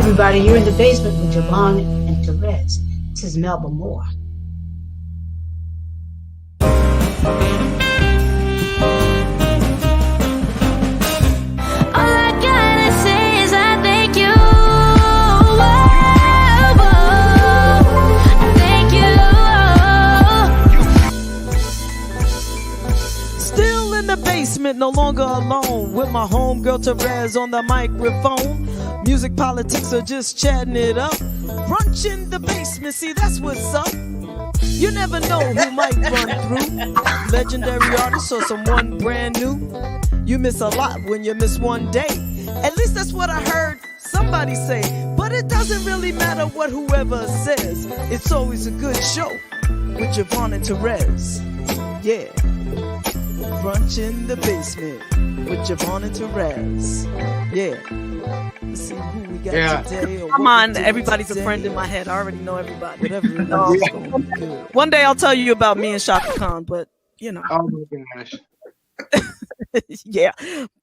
everybody. You're in the basement with Javonne and Terez. This is Melba Moore. No longer alone with my homegirl Terez on the microphone. Music, politics, or just chatting it up. Brunch in the basement, see that's what's up. You never know who might run through. Legendary artist or someone brand new. You miss a lot when you miss one day. At least that's what I heard somebody say. But it doesn't really matter what whoever says. It's always a good show with Javonne and Terez. Yeah. Brunch in the basement with Javonne and Terez. Yeah. Let's see who we got today. Come on, everybody's a friend in my head. I already know everybody. Whatever it is, gonna be good. One day I'll tell you about me and Shaka Khan, but you know. Oh my gosh. Yeah.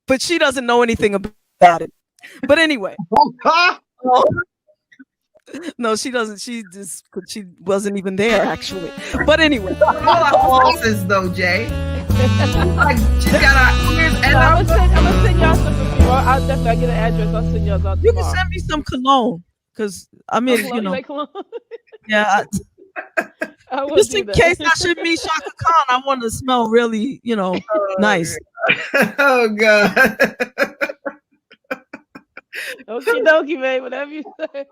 But she doesn't know anything about it. But anyway. No, she doesn't. She wasn't even there actually. But anyway. All our bosses though, Jay. Like she got our ears and I'm gonna send y'all something tomorrow. I'll definitely get an address. I'll send y'all out tomorrow. You can send me some cologne, cause I mean, you know, yeah. Just in case I should meet Shaka Khan, I want to smell really, you know, nice. Oh God. Okie dokie, babe. Whatever you say.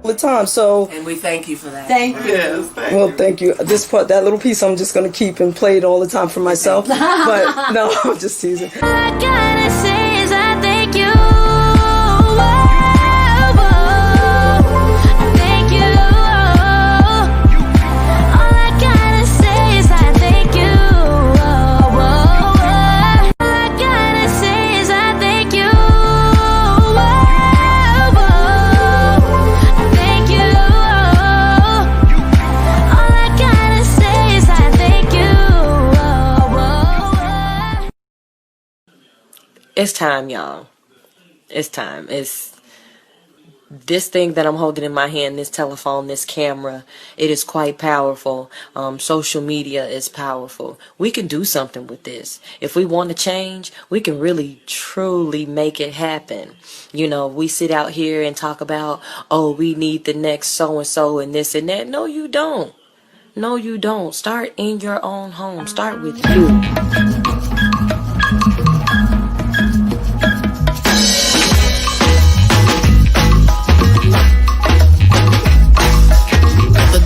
The time, so and we thank you for that. Thank you. Yes, well, thank you. This part, that little piece, I'm just gonna keep and play it all the time for myself. But no, I'm just teasing. All I gotta say is I thank you. Thank you. All I gotta say is I thank you. All I gotta say is I thank you. It's time, y'all. It's time. It's this thing that I'm holding in my hand, this telephone, this camera. It is quite powerful. Social media is powerful. We can do something with this. If we want to change, we can really, truly make it happen. You know, we sit out here and talk about, oh, we need the next so-and-so and this and that. No, you don't. No, you don't. Start in your own home. Start with you.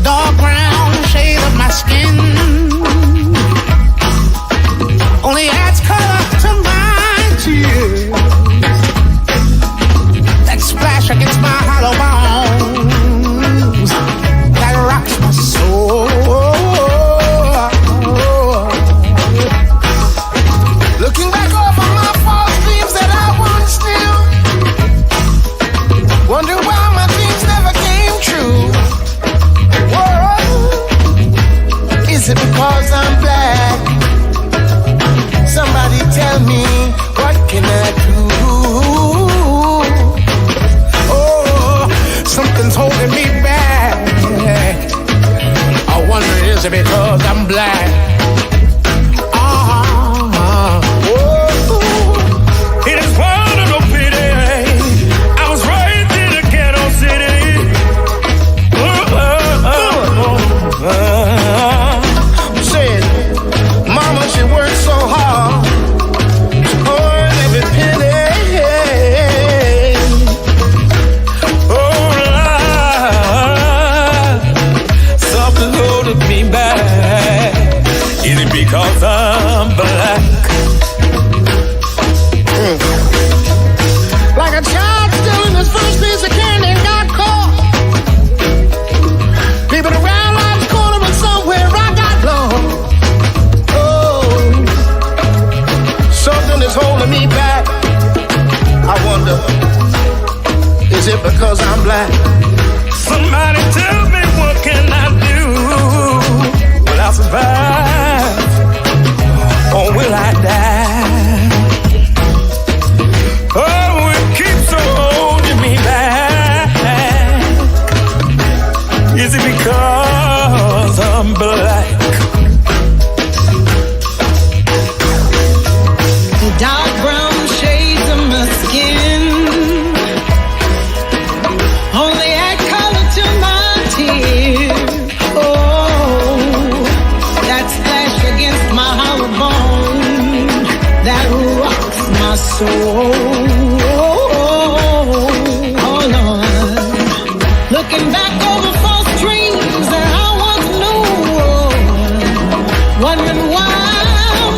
Dark brown shade of my skin only adds color to my tears that splash against my hollow bones that rocks my soul. Looking back over my false dreams that I once knew, wonder why my dreams never came true. Is it because I'm black? Somebody tell me, what can I do? Oh, something's holding me back. I wonder, is it because I'm black? It is wonderful pity. I was raised in a ghetto city. Said, Mama, she worked so hard to earn every penny. Oh, Lord, something holding me back. Is it because I'm black? Like a child stealing his first piece of candy and got caught. People around life's corner, but somewhere I got lost. Oh, something is holding me back. I wonder, is it because I'm black? Somebody tell me, what can I do? Will I survive? like that? Oh, it keeps on holding me back. Is it because I'm black? Dark brown shades of my skin only add color to my tears. Oh, that splash against my hollow bone that rocks my soul. Oh Lord, looking back over false dreams that I once knew, wondering why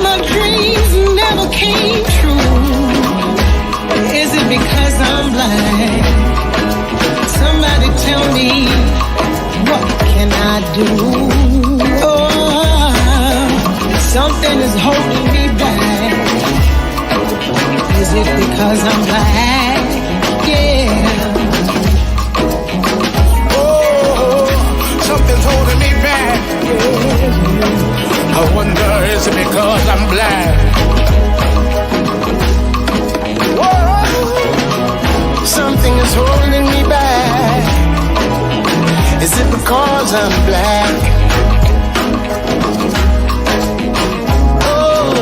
my dreams never came true. Is it because I'm blind? Somebody tell me, what can I do? Oh, something is holding me back. Is it because I'm black? Yeah. Oh, something's holding me back. I wonder, is it because I'm black? Whoa, something is holding me back. Is it because I'm black? Oh,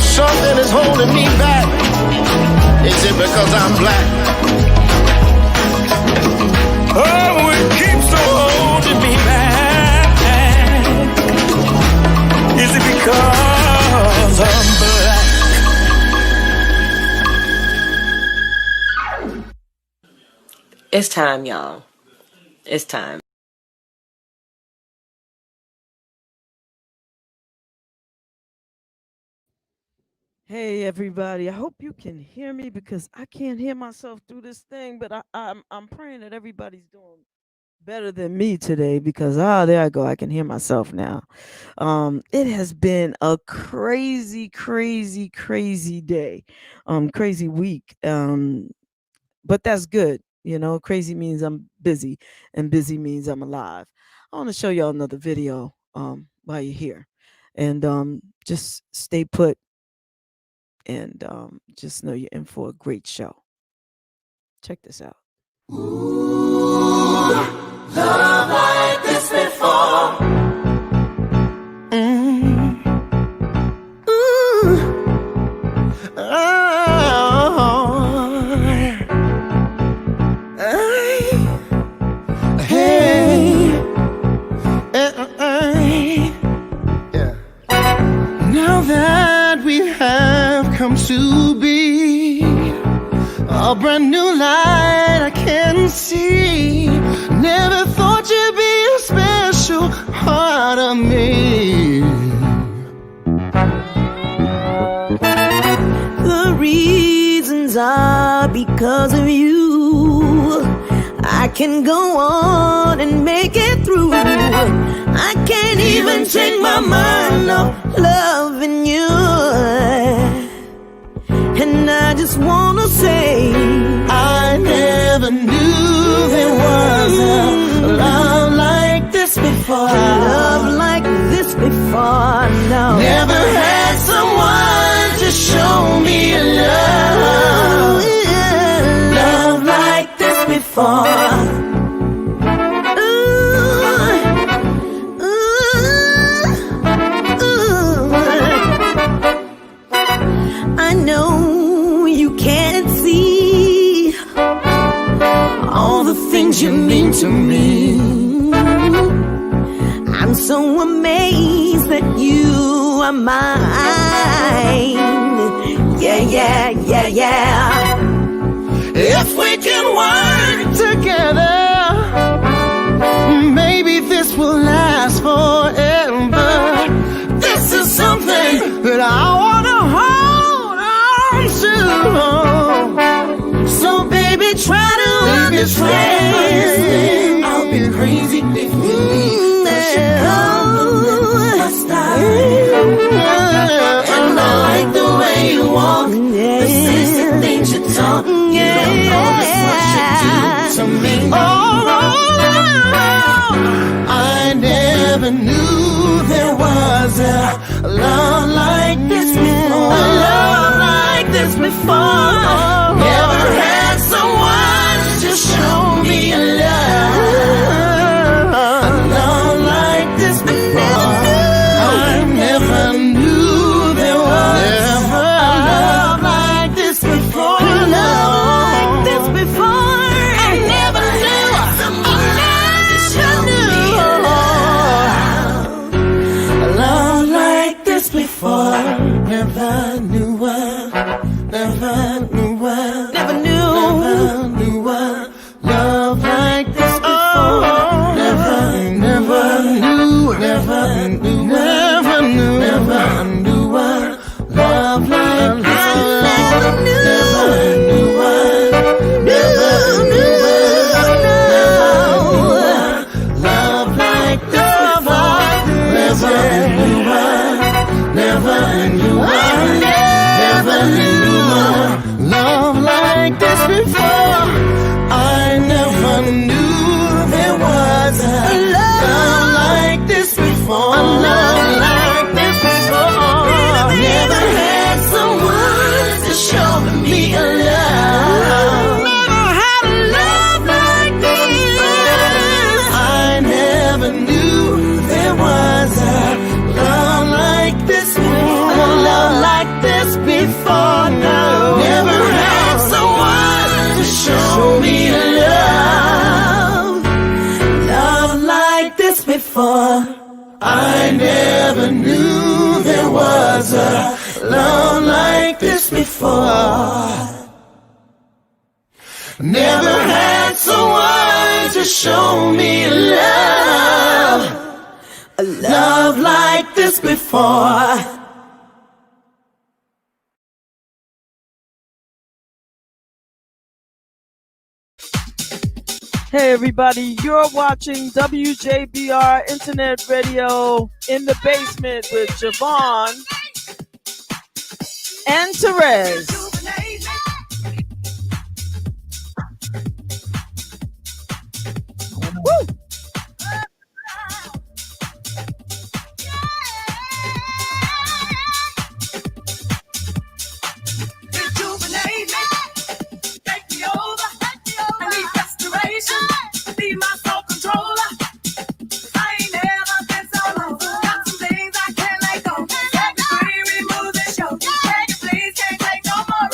something is holding me back. Is it because I'm black? Oh, it keeps on holding me back. Is it because I'm black? It's time, y'all. It's time. Hey everybody, I hope you can hear me because I can't hear myself through this thing, but I'm praying that everybody's doing better than me today because there I go, I can hear myself now. It has been a crazy day, crazy week, but that's good. You know, crazy means I'm busy and busy means I'm alive. I want to show y'all another video while you're here, and just stay put. And just know you're in for a great show. Check this out. Ooh, love like this before. Ooh. Yeah. Now that we have come to be a brand new light I can see. Never thought you'd be a special part of me. The reasons are because of you. I can go on and make it through. I can't even take my mind off loving you. And I just wanna say, I never knew there was a love like this before. love like this before, no. Never had someone to show me a love. Love like this before. I know you can't see all the things you mean to me. I'm so amazed that you are mine. Yeah. If we can work together, maybe this will last forever. This is something that I wanna hold on to. So baby, try to understand. I'll be crazy if you leave. That should come my style. And I like the way you walk, the sexy things you talk. You don't know that's what you do to me. Oh, I never knew there was a love like this before. A love like this before. Never had someone to show me a love like this before. I never knew there was a love like this before. A love like this before. I never knew someone to show me a love like this before. Never knew what, never knew what, never knew what love like this before. Never knew what love like this before. Never knew what love like this before. Never knew love like this before. I never knew there was a love like this before. A love like this before. Never had someone to show me a love. Never had a love like this. I never knew there was a love like this before. A love like this before. No. Never had someone to show me a love like this before. I never knew there was a love like this before. Never had someone to show me a love like this before. Hey everybody, you're watching WJBR Internet Radio in the Basement with Javonne and Terez. Woo! Be my soul controller. I ain't never been so low. Got some things I can't let go. Take the free, remove the show. Take it, please, can't take no more.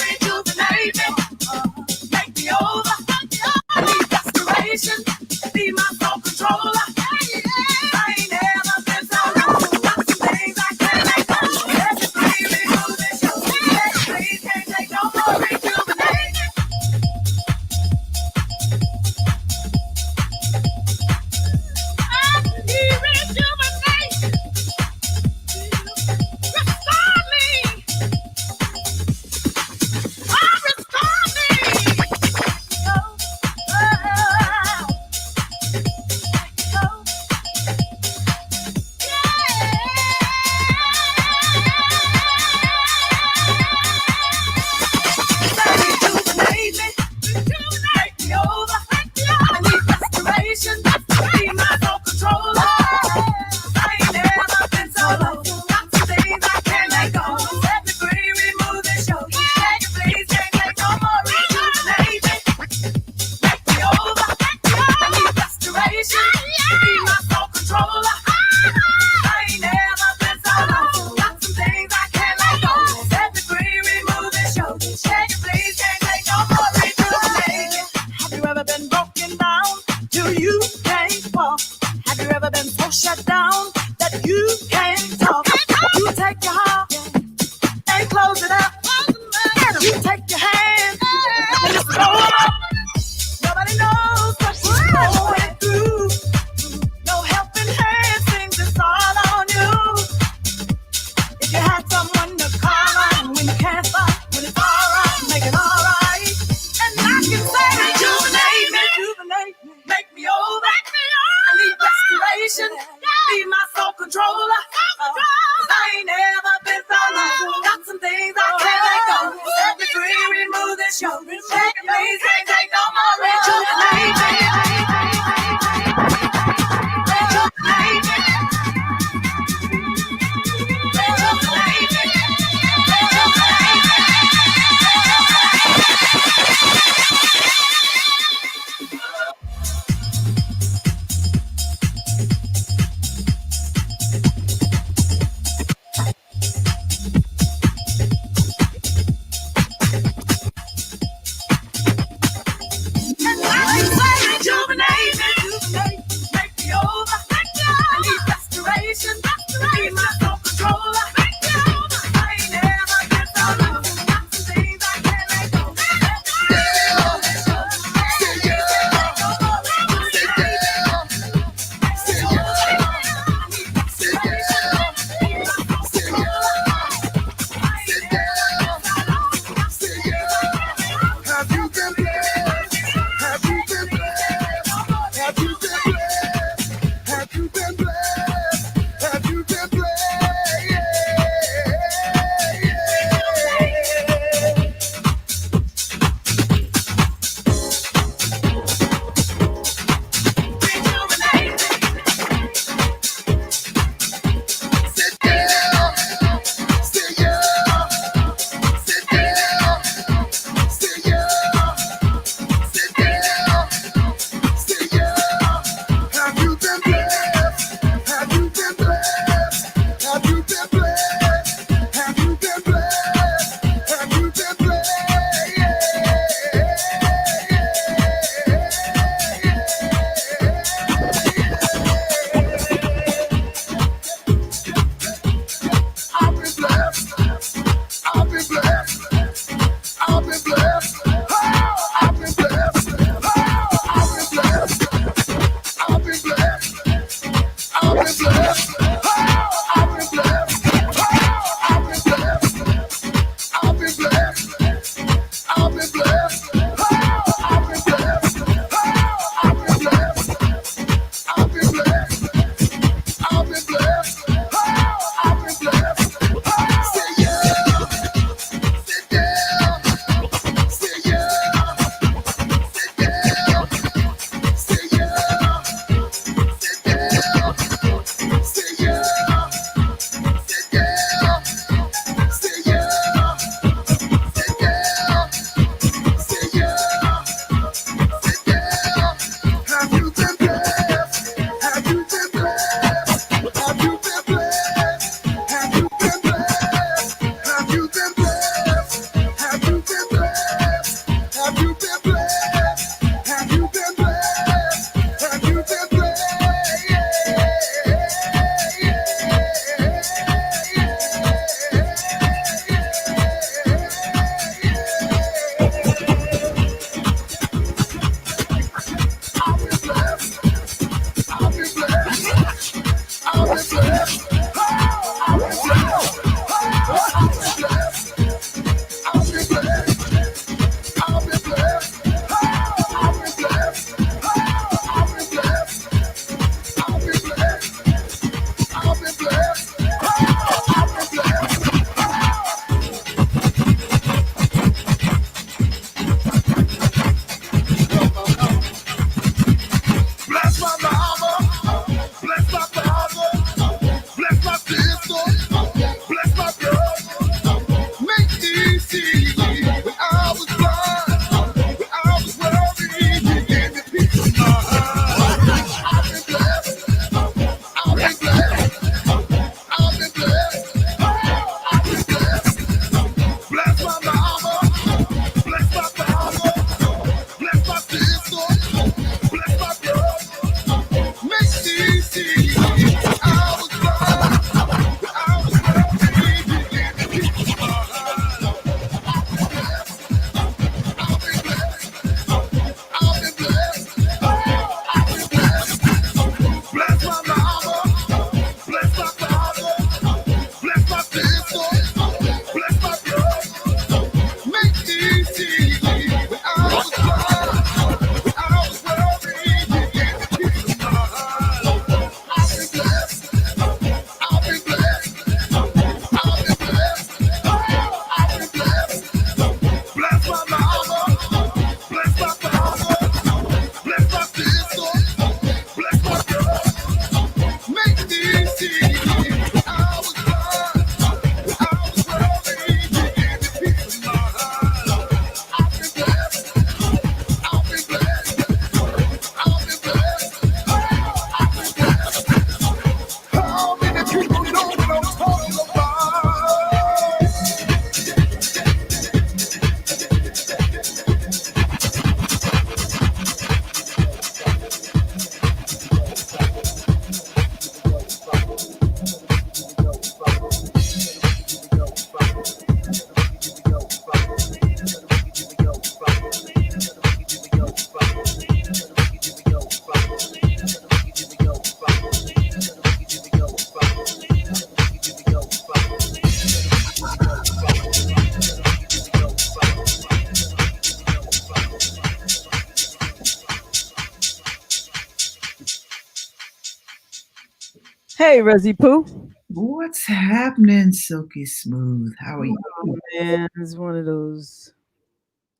Hey, Rezzy Poo. What's happening, Silky Smooth? How are you? Oh, man, it's one of those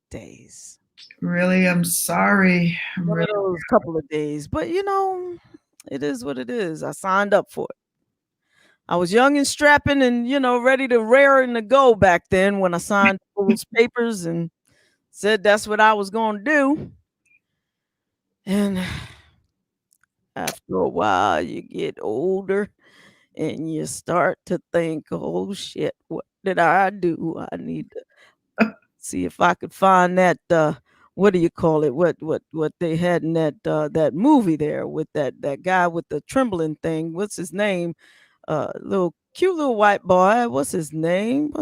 days. Really, I'm sorry. I'm One of really those couple of days. But, it is what it is. I signed up for it. I was young and strapping and, ready to raring to go back then when I signed those papers and said that's what I was going to do. And after a while, you get older and you start to think, oh shit, what did I do? I need to see if I could find that what do you call it? What they had in that movie there with that guy with the trembling thing. What's his name? Little cute little white boy. What's his name?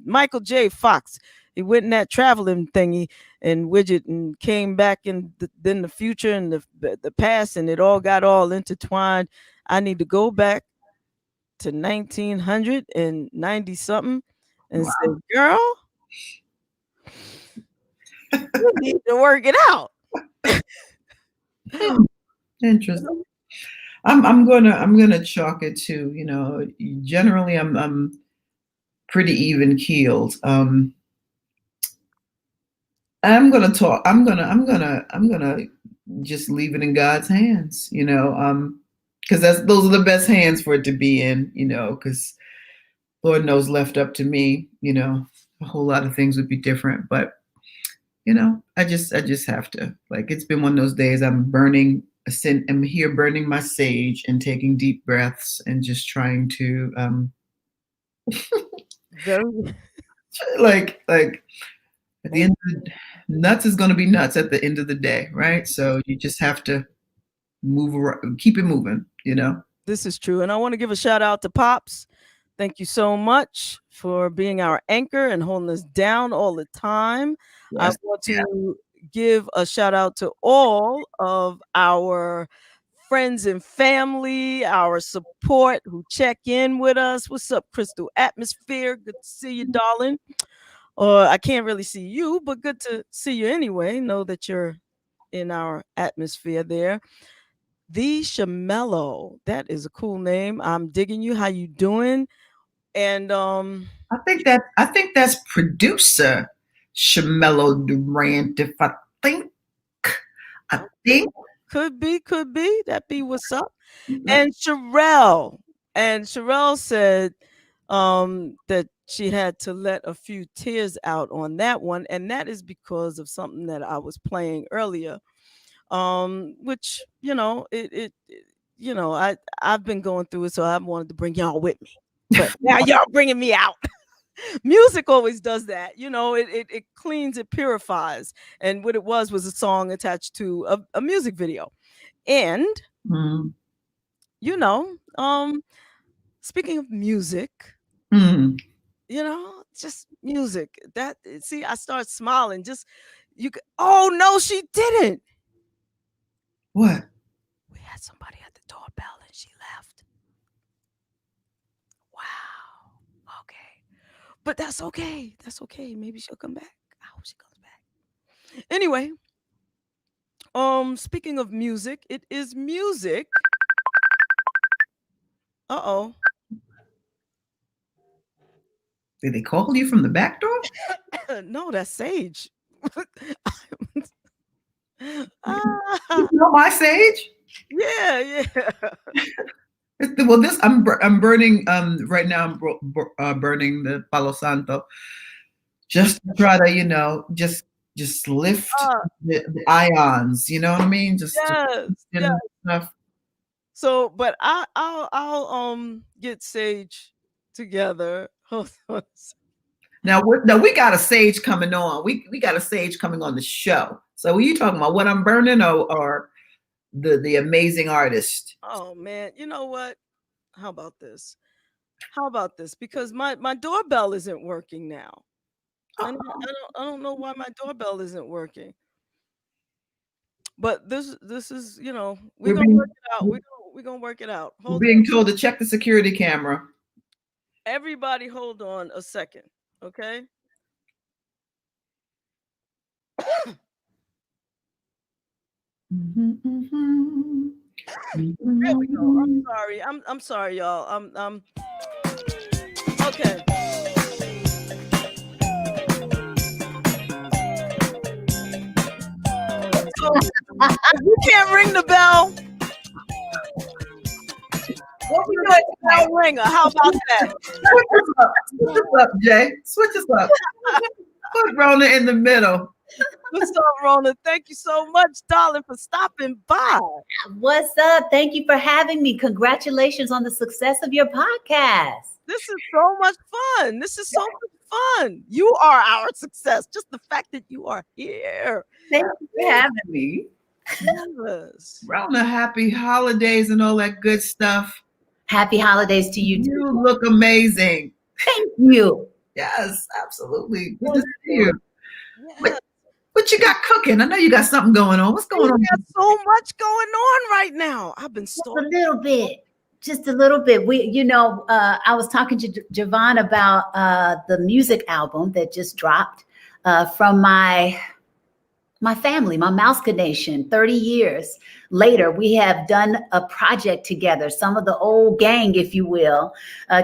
Michael J. Fox. He went in that traveling thingy and widget and came back in then the future and the past, and it all got all intertwined. I need to go back to 1990 something and say, girl, you need to work it out. interesting. I'm gonna chalk it to, generally I'm pretty even keeled. I'm gonna just leave it in God's hands, because those are the best hands for it to be in, because Lord knows left up to me, a whole lot of things would be different. But I just have to, like, it's been one of those days. I'm here burning my sage and taking deep breaths and just trying to Very like at the end of nuts is going to be nuts at the end of the day, right? So you just have to move around, keep it moving, This is true. And I want to give a shout out to Pops. Thank you so much for being our anchor and holding us down all the time. Yes. I want to give a shout out to all of our friends and family, our support who check in with us. What's up, Crystal Atmosphere? Good to see you, darling. Or I can't really see you, but good to see you anyway. Know that you're in our atmosphere there. The Shamello. That is a cool name. I'm digging you. How you doing? And I think that's producer Shamello Durant. If I think could be. That be what's up. And Sherelle. And Sherelle said that she had to let a few tears out on that one. And that is because of something that I was playing earlier. Which, I've been going through it, so I wanted to bring y'all with me. But now y'all bringing me out. Music always does that, it cleans, it purifies. And what it was a song attached to a music video. And speaking of music, just music. That see, I start smiling. Just oh no, she didn't. What? We had somebody at the doorbell and she left. Wow. Okay. But that's okay. That's okay. Maybe she'll come back. I hope she comes back. Anyway, speaking of music, it is music. Uh-oh. Did they call you from the back door? No, that's Sage. You know my Sage? Yeah. Well, I'm burning right now. I'm burning the Palo Santo just to try to just lift the ions. You know what I mean? Just yes. stuff. So, but I'll get Sage together. Hold on. Now we got a Sage coming on. We got a Sage coming on the show. So are you talking about what I'm burning or the amazing artist? Oh man, you know what? How about this? Because my doorbell isn't working now. I don't know why my doorbell isn't working. But this is, we're gonna work it out. We're gonna work it out. We're being told to check the security camera. Everybody hold on a second, okay? There we go. I'm sorry. I'm sorry, y'all. Okay. So if you can't ring the bell, What we doing tonight? bell ringer. How about that? Switch us up, Jay. Switch us up. Put Rona in the middle. What's up, Rona? Thank you so much, darling, for stopping by. What's up? Thank you for having me. Congratulations on the success of your podcast. This is so much fun. This is so much fun. You are our success. Just the fact that you are here. Thank you for having me. Yes. Rona, happy holidays and all that good stuff. Happy holidays to you too. You look amazing. Thank you. Yes, absolutely. Good to see you. Yes. What you got cooking? I know you got something going on. What's going on? We got so much going on right now. I've been Just a stalking. little bit. Just a little bit. I was talking to Javonne about the music album that just dropped from my family, my Mouska Nation. 30 years later, we have done a project together. Some of the old gang, if you will,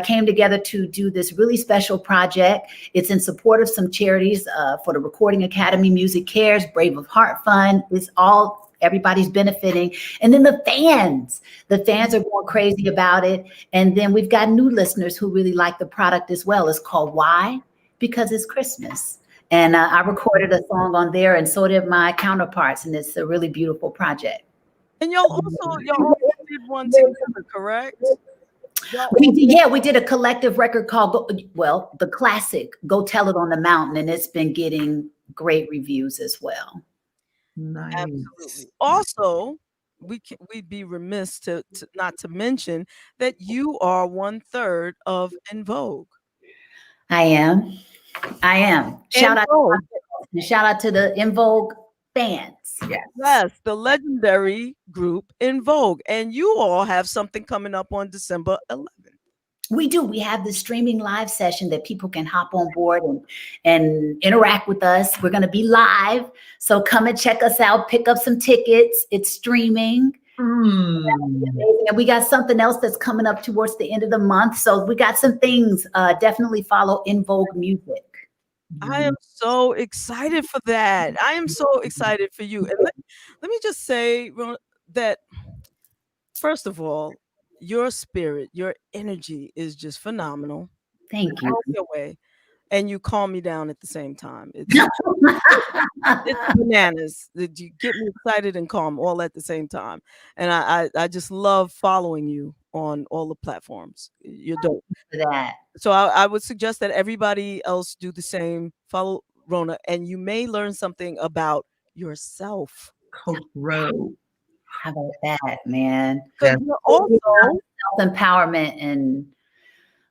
came together to do this really special project. It's in support of some charities for the Recording Academy, Music Cares, Brave of Heart Fund. It's all, everybody's benefiting. And then the fans are going crazy about it. And then we've got new listeners who really like the product as well. It's called Why? Because it's Christmas. And I recorded a song on there, and so did my counterparts. And it's a really beautiful project. And y'all also did one together, correct? We did a collective record called, the classic, Go Tell It on the Mountain. And it's been getting great reviews as well. Nice. Absolutely. Also, we'd be remiss to not to mention that you are 1/3 of En Vogue. I am. Shout out to the En Vogue fans. Yes, the legendary group En Vogue. And you all have something coming up on December 11th. We do. We have this streaming live session that people can hop on board and interact with us. We're going to be live. So come and check us out. Pick up some tickets. It's streaming. And we got something else that's coming up towards the end of the month. So we got some things. Definitely follow En Vogue Music. I am so excited for that. I am so excited for you. And let me just say that, first of all, your spirit, your energy is just phenomenal. Thank you. Your way. And you calm me down at the same time. It's bananas. You get me excited and calm all at the same time. And I just love following you on all the platforms. You're dope. For that. So I would suggest that everybody else do the same. Follow Rona, and you may learn something about yourself. Coach Rowe. How about that, man? Because you're also self-empowerment and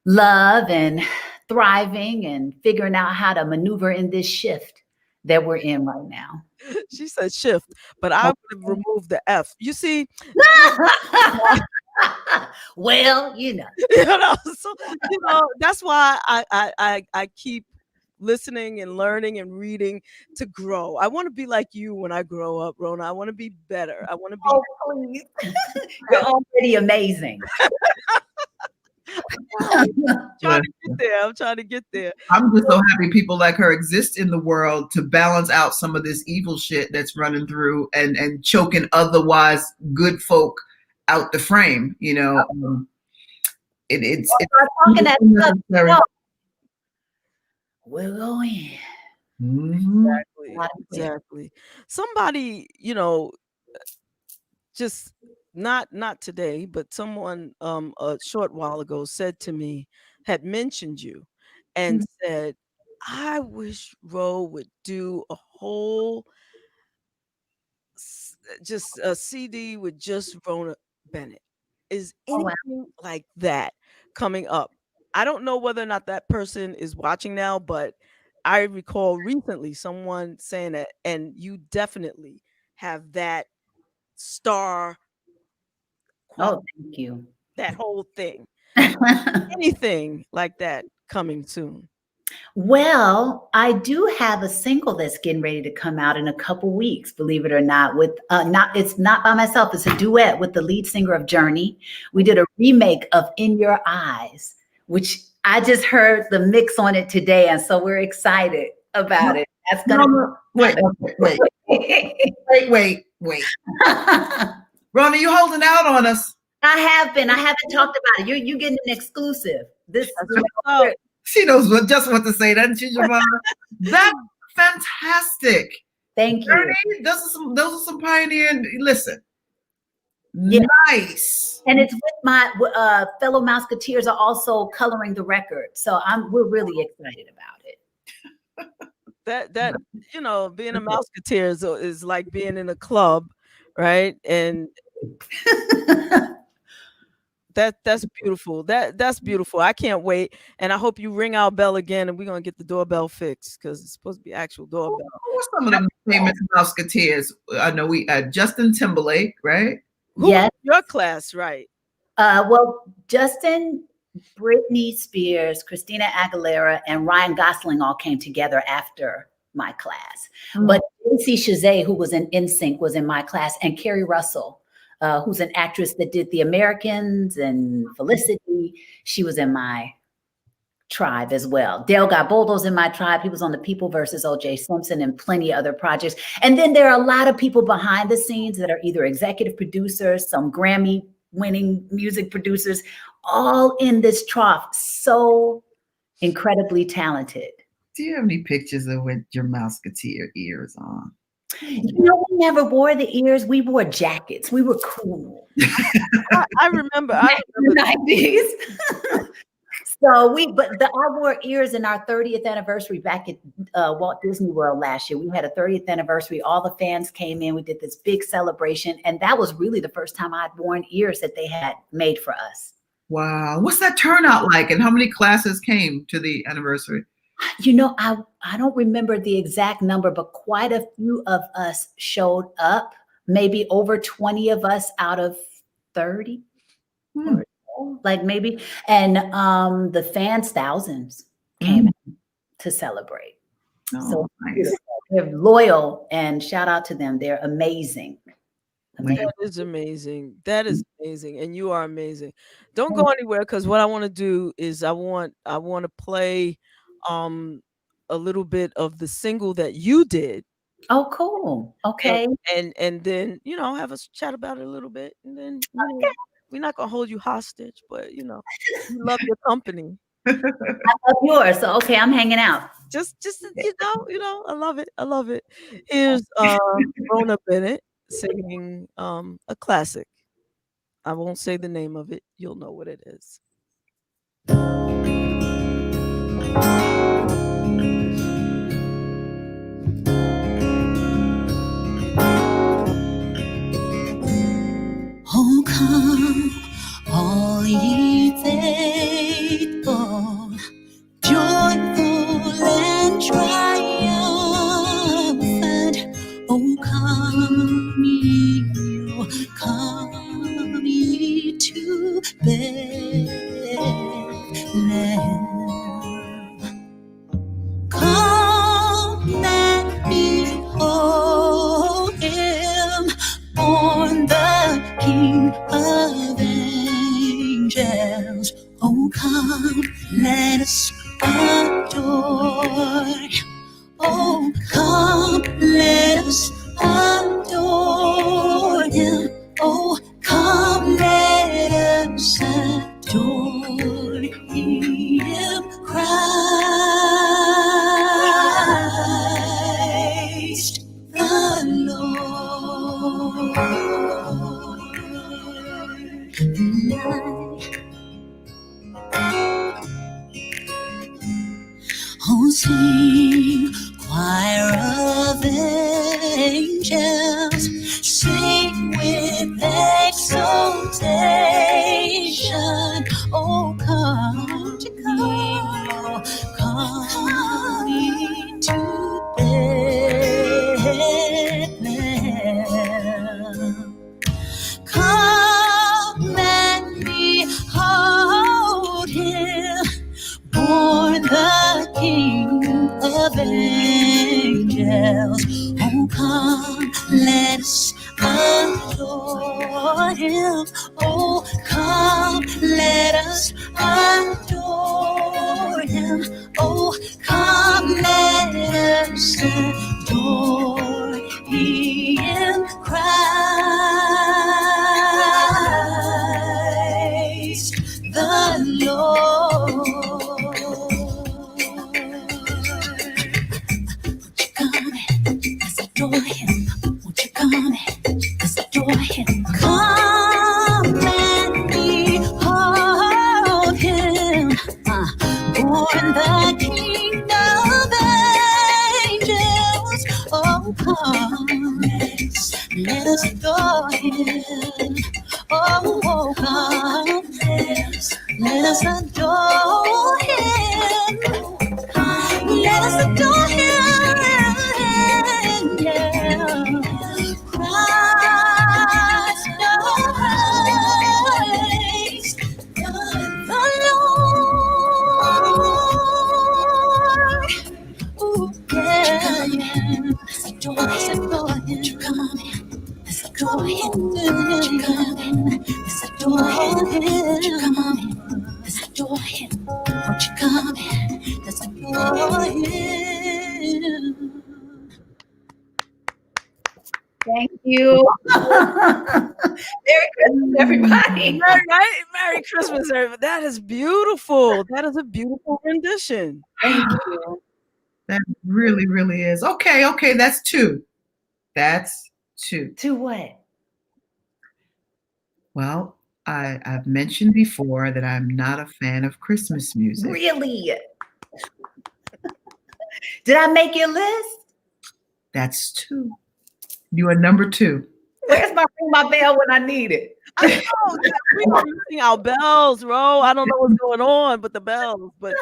love and thriving and figuring out how to maneuver in this shift that we're in right now. She said shift, but I would have removed the F. You see, well, so that's why I keep listening and learning and reading to grow. I want to be like you when I grow up, Rona. I want to be better. I want to be. Oh, please. You're already amazing. I'm trying to get there. I'm just so happy people like her exist in the world to balance out some of this evil shit that's running through and choking otherwise good folk out the frame. It's talking that stuff. We're going. Exactly. Somebody, just not today, but someone a short while ago said to me, had mentioned you and said, I wish Ro would do a whole just a CD with just Rona Bennett. Is anything like that coming up? I don't know whether or not that person is watching now, but I recall recently someone saying that, and you definitely have that star. Oh, thank you. That whole thing. Anything like that coming soon? Well, I do have a single that's getting ready to come out in a couple weeks, believe it or not, with it's not by myself, it's a duet with the lead singer of Journey. We did a remake of In Your Eyes, which I just heard the mix on it today, and so we're excited about it. That's gonna wait. Rona, you holding out on us. I haven't talked about it. You getting an exclusive. This She knows just what to say, doesn't she, Javonne? That's fantastic. Thank you. Those are some pioneering. Listen, yeah. Nice. And it's with my fellow Mouseketeers are also coloring the record, so we're really excited about it. That you know, being a Mouseketeer is like being in a club, right? And that's beautiful. That's beautiful. I can't wait. And I hope you ring our bell again and we're gonna get the doorbell fixed because it's supposed to be actual doorbell. What's some of the famous Mouseketeers? I know we Justin Timberlake, right? Yes. Your class, right? Well, Justin, Britney Spears, Christina Aguilera, and Ryan Gosling all came together after my class. But Lindsay Shazay, who was in NSYNC, was in my class, and Kerry Russell, who's an actress that did The Americans and Felicity. She was in my tribe as well. Dale Gabboldo's in my tribe. He was on the People versus O.J. Simpson and plenty of other projects. And then there are a lot of people behind the scenes that are either executive producers, some Grammy-winning music producers, all in this trough. So incredibly talented. Do you have any pictures of with your Mouseketeer ears on? You know, we never wore the ears. We wore jackets. We were cool. I remember the 90s. So I wore ears in our 30th anniversary back at Walt Disney World last year. We had a 30th anniversary. All the fans came in. We did this big celebration. And that was really the first time I'd worn ears that they had made for us. Wow. What's that turnout like? And how many classes came to the anniversary? You know, I don't remember the exact number, but quite a few of us showed up, maybe over 20 of us out of 30. Like maybe, and the fans, thousands came to celebrate. So nice. They're loyal, and shout out to them. They're amazing. That is amazing. That is amazing, and you are amazing. Don't go anywhere because what I want to do is I want to play a little bit of the single that you did. Oh, cool. Okay. And then have us chat about it a little bit, and then we're not gonna hold you hostage, but we love your company. I love yours. So okay, I'm hanging out. Just I love it. I love it. Here's Rona Bennett singing a classic. I won't say the name of it. You'll know what it is. Oh, come, all ye faithful, joyful and triumphant. Oh, come ye to Bethlehem. Come and behold him, born the King of angels. Oh, come, let us adore. Oh, come, let us adore him. Oh, come, let us adore him, Christ the Lord. Oh, sing, choir of angels, sing with exultation. Oh, come ye to Bethlehem. Come and behold him, born the King us adore him. Oh, come, let us adore him. Oh, come, let us adore him. Christ the Lord. Let's adore him. Won't you come and let's adore him? Come and behold him. Born the King of angels. Oh, come, let us adore him. Oh, come, let us adore him. Let us adore him. Christ, the Lord. Ooh, yeah, yeah. Let's adore him. Come in. Let's adore him. Come in. Let's adore him. Come in. Let's adore him. Won't you come in? Let's adore him. Thank you. Merry Christmas, everybody. Right? Merry Christmas, everybody. That is beautiful. That is a beautiful rendition. Thank you. That really, really is. Okay, that's two. That's two. To what? Well, I've mentioned before that I'm not a fan of Christmas music. Really? Did I make your list? That's two. You are number two. Where's my ring my bell when I need it? I know. We are using our bells, Ro. I don't know what's going on with the bells, but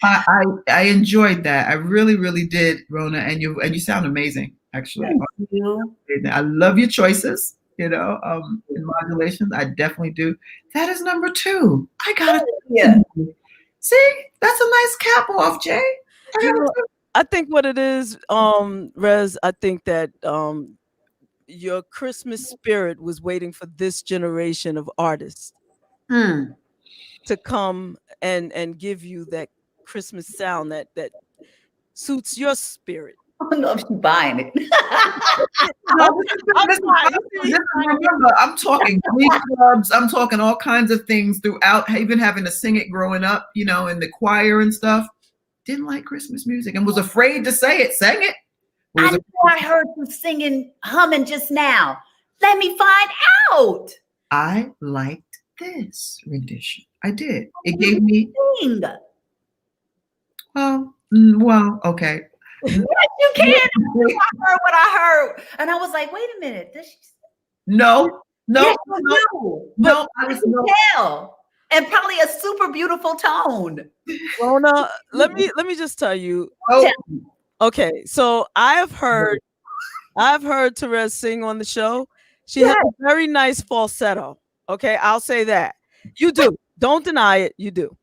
I enjoyed that. I really, really did, Rona, and you sound amazing, actually. Thank you. I love your choices, in modulations. I definitely do. That is number two. I got it. Yeah. See, that's a nice cap off, Jay. I think what it is, Rez, I think that your Christmas spirit was waiting for this generation of artists to come and give you that Christmas sound that suits your spirit. I don't know if she's buying it. Remember, I'm talking glee clubs. I'm talking all kinds of things throughout, even having to sing it growing up, in the choir and stuff. Didn't like Christmas music and was afraid to say it. Sang it. I know I heard you singing, humming just now. Let me find out. I liked this rendition. I did. It gave me. Sing. Well, okay. Yes, you can. I heard what I heard, and I was like, "Wait a minute, does she?" No. Yes, you do. I can tell, and probably a super beautiful tone. Rona, let me just tell you. Okay, so I've heard Terez sing on the show. She has a very nice falsetto. Okay, I'll say that. You do. Don't deny it. You do.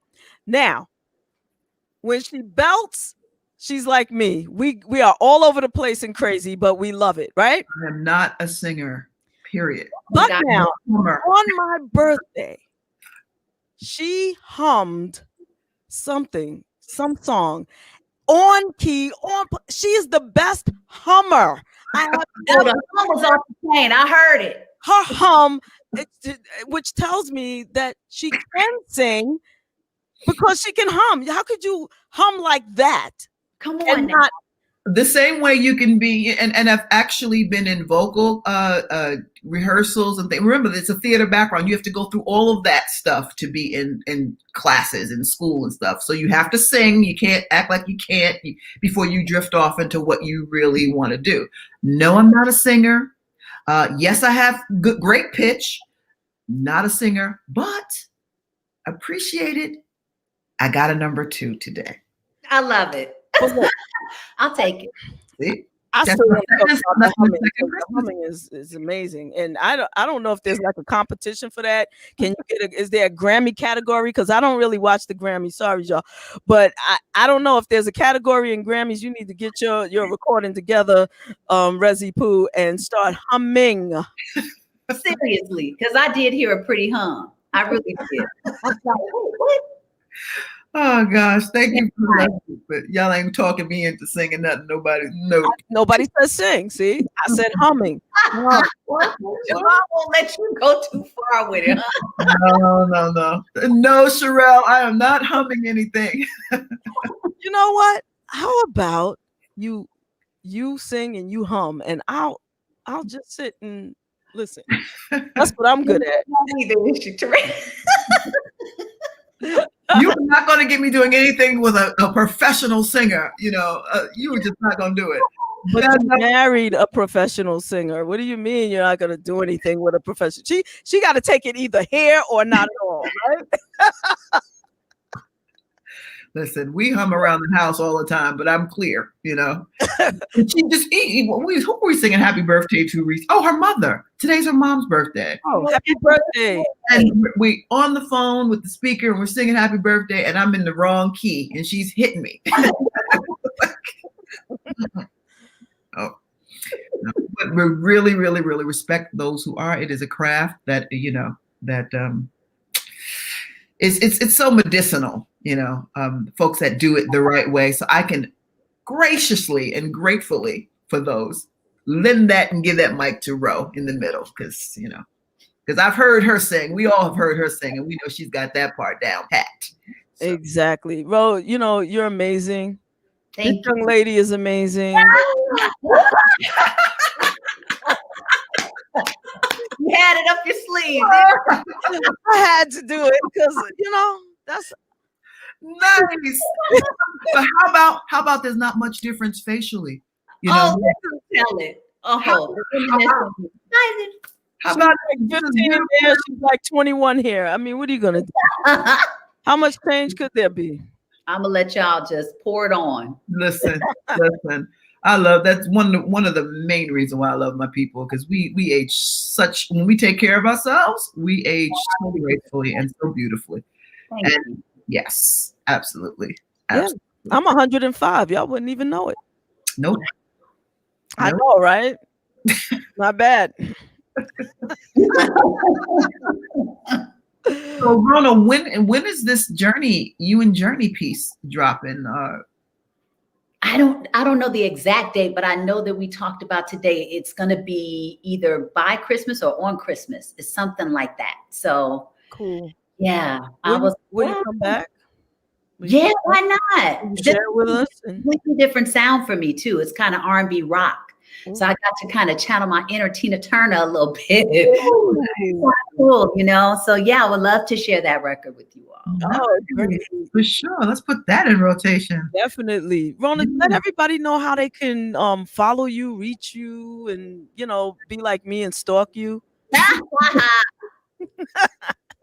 Now, when she belts, she's like me. We are all over the place and crazy, but we love it, right? I am not a singer, period. But now, on my birthday, she hummed some song on key, she is the best hummer I have ever. The hum was off the chain. I heard it. Her hum, which tells me that she can sing because she can hum. How could you hum like that? Come on, not the same way you can be, and I've actually been in vocal rehearsals and things. Remember, it's a theater background. You have to go through all of that stuff to be in classes in school and stuff. So you have to sing. You can't act like you can't before you drift off into what you really want to do. No, I'm not a singer. Yes, I have great pitch. Not a singer, but appreciate it. I got a number 2 today. I love it. I'll take it. See? I That's still my want to talk second, about the that's my humming. second 'Cause the Christmas. humming is amazing, and I don't know if there's like a competition for that. Can you get is there a Grammy category? Because I don't really watch the Grammys. Sorry, y'all, but I don't know if there's a category in Grammys. You need to get your recording together, Resi Poo, and start humming. Seriously, because I did hear a pretty hum. I really did. I was like, what? Oh gosh, thank you for that. But y'all ain't talking me into singing nothing. Nobody says sing. See, I said humming. Javonne won't let you go too far with it. Huh? No, Sherelle, I am not humming anything. You know what? How about you sing and you hum, and I'll just sit and listen. That's what I'm good at. You're not going to get me doing anything with a professional singer. You were just not going to do it. But you married a professional singer. What do you mean you're not going to do anything with a professional? She got to take it either here or not at all, right? Listen, we hum around the house all the time, but I'm clear, And she just who are we singing happy birthday to, Reese? Oh, her mother. Today's her mom's birthday. Oh, happy birthday. And we on the phone with the speaker and we're singing happy birthday and I'm in the wrong key and she's hitting me. Oh. But we really, really, really respect those who are. It is a craft that, it's so medicinal, folks that do it the right way. So I can graciously and gratefully for those lend that and give that mic to Ro in the middle because I've heard her sing. We all have heard her sing, and we know she's got that part down pat. So. Exactly. Ro, you're amazing. This young lady is amazing. You had it up your sleeve. I had to do it because, that's nice. But how about there's not much difference facially? Tell it. How about 15 there? She's like 21 here. I mean, what are you gonna do? How much change could there be? I'm gonna let y'all just pour it on. Listen. I love that's one of the main reasons why I love my people because we age when we take care of ourselves, we age so gracefully and so beautifully. Thank you. Yes, absolutely. Yeah, I'm 105. Y'all wouldn't even know it. Nope. I know, right? Not bad. So, Rona, when is this You and Journey piece dropping? I don't know the exact date, but I know that we talked about today. It's going to be either by Christmas or on Christmas. It's something like that. So cool. Yeah, will you come back? Yeah, why not? Share with us. Completely different sound for me too. It's kind of R&B rock. So I got to kind of channel my inner Tina Turner a little bit. Cool, So yeah, I would love to share that record with you all. Oh, for sure. Let's put that in rotation. Definitely. Rona, let everybody know how they can follow you, reach you, and be like me and stalk you.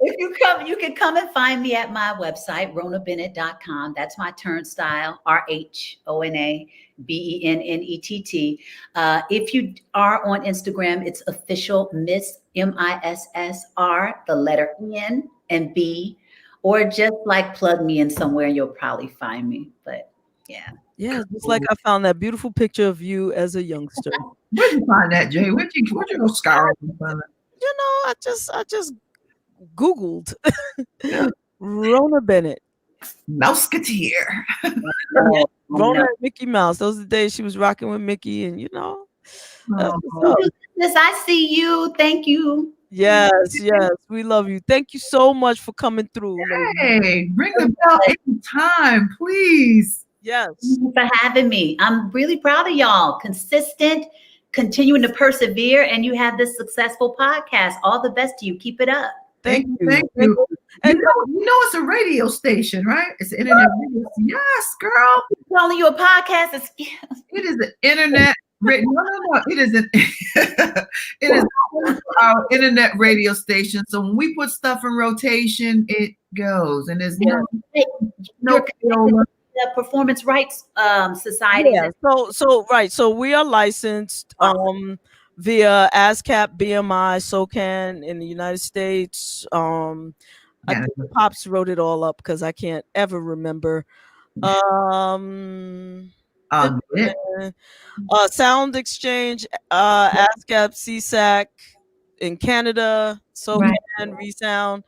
If you come, you can come and find me at my website, ronabennett.com. That's my turnstile, RHONABENNETT. If you are on Instagram, it's official Miss MISSR, the letter N and B, or just like plug me in somewhere, you'll probably find me. But yeah. Yeah, just like I found that beautiful picture of you as a youngster. Where'd you find that, Jay? Where'd you go scouring and find that? I just Googled Rona Bennett. Mouseketeer. Rona and Mickey Mouse. Those are the days she was rocking with Mickey, and I see you. Thank you. Yes, we love you. Thank you so much for coming through. Hey, bring the bell anytime, please. Yes. Thank you for having me. I'm really proud of y'all. Consistent, continuing to persevere, and you have this successful podcast. All the best to you. Keep it up. Thank you. And it's a radio station, right? It's an internet radio. Yes, girl. I'm telling you, a podcast is. It is an internet. No. It is it is our internet radio station. So when we put stuff in rotation, it goes, and there's no the Performance Rights Society. Yeah. So we are licensed via ASCAP, BMI, SOCAN in the United States. I think Pops wrote it all up because I can't ever remember. Sound Exchange, ASCAP, CSAC in Canada, SOCAN, Resound,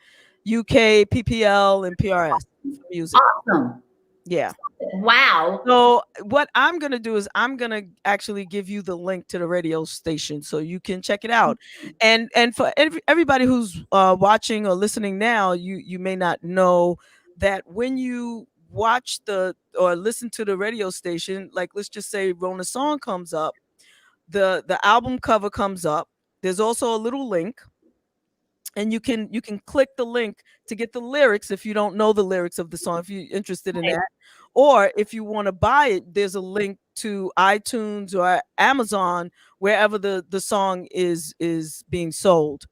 UK, PPL, and PRS for music. Awesome. Yeah. Wow. So what I'm going to do is I'm going to actually give you the link to the radio station so you can check it out. And for everybody who's watching or listening now, you may not know that when you watch or listen to the radio station, like let's just say Rona song comes up, the album cover comes up. There's also a little link. And you can click the link to get the lyrics if you don't know the lyrics of the song, if you're interested in that. Or if you want to buy it, there's a link to iTunes or Amazon, wherever the song is being sold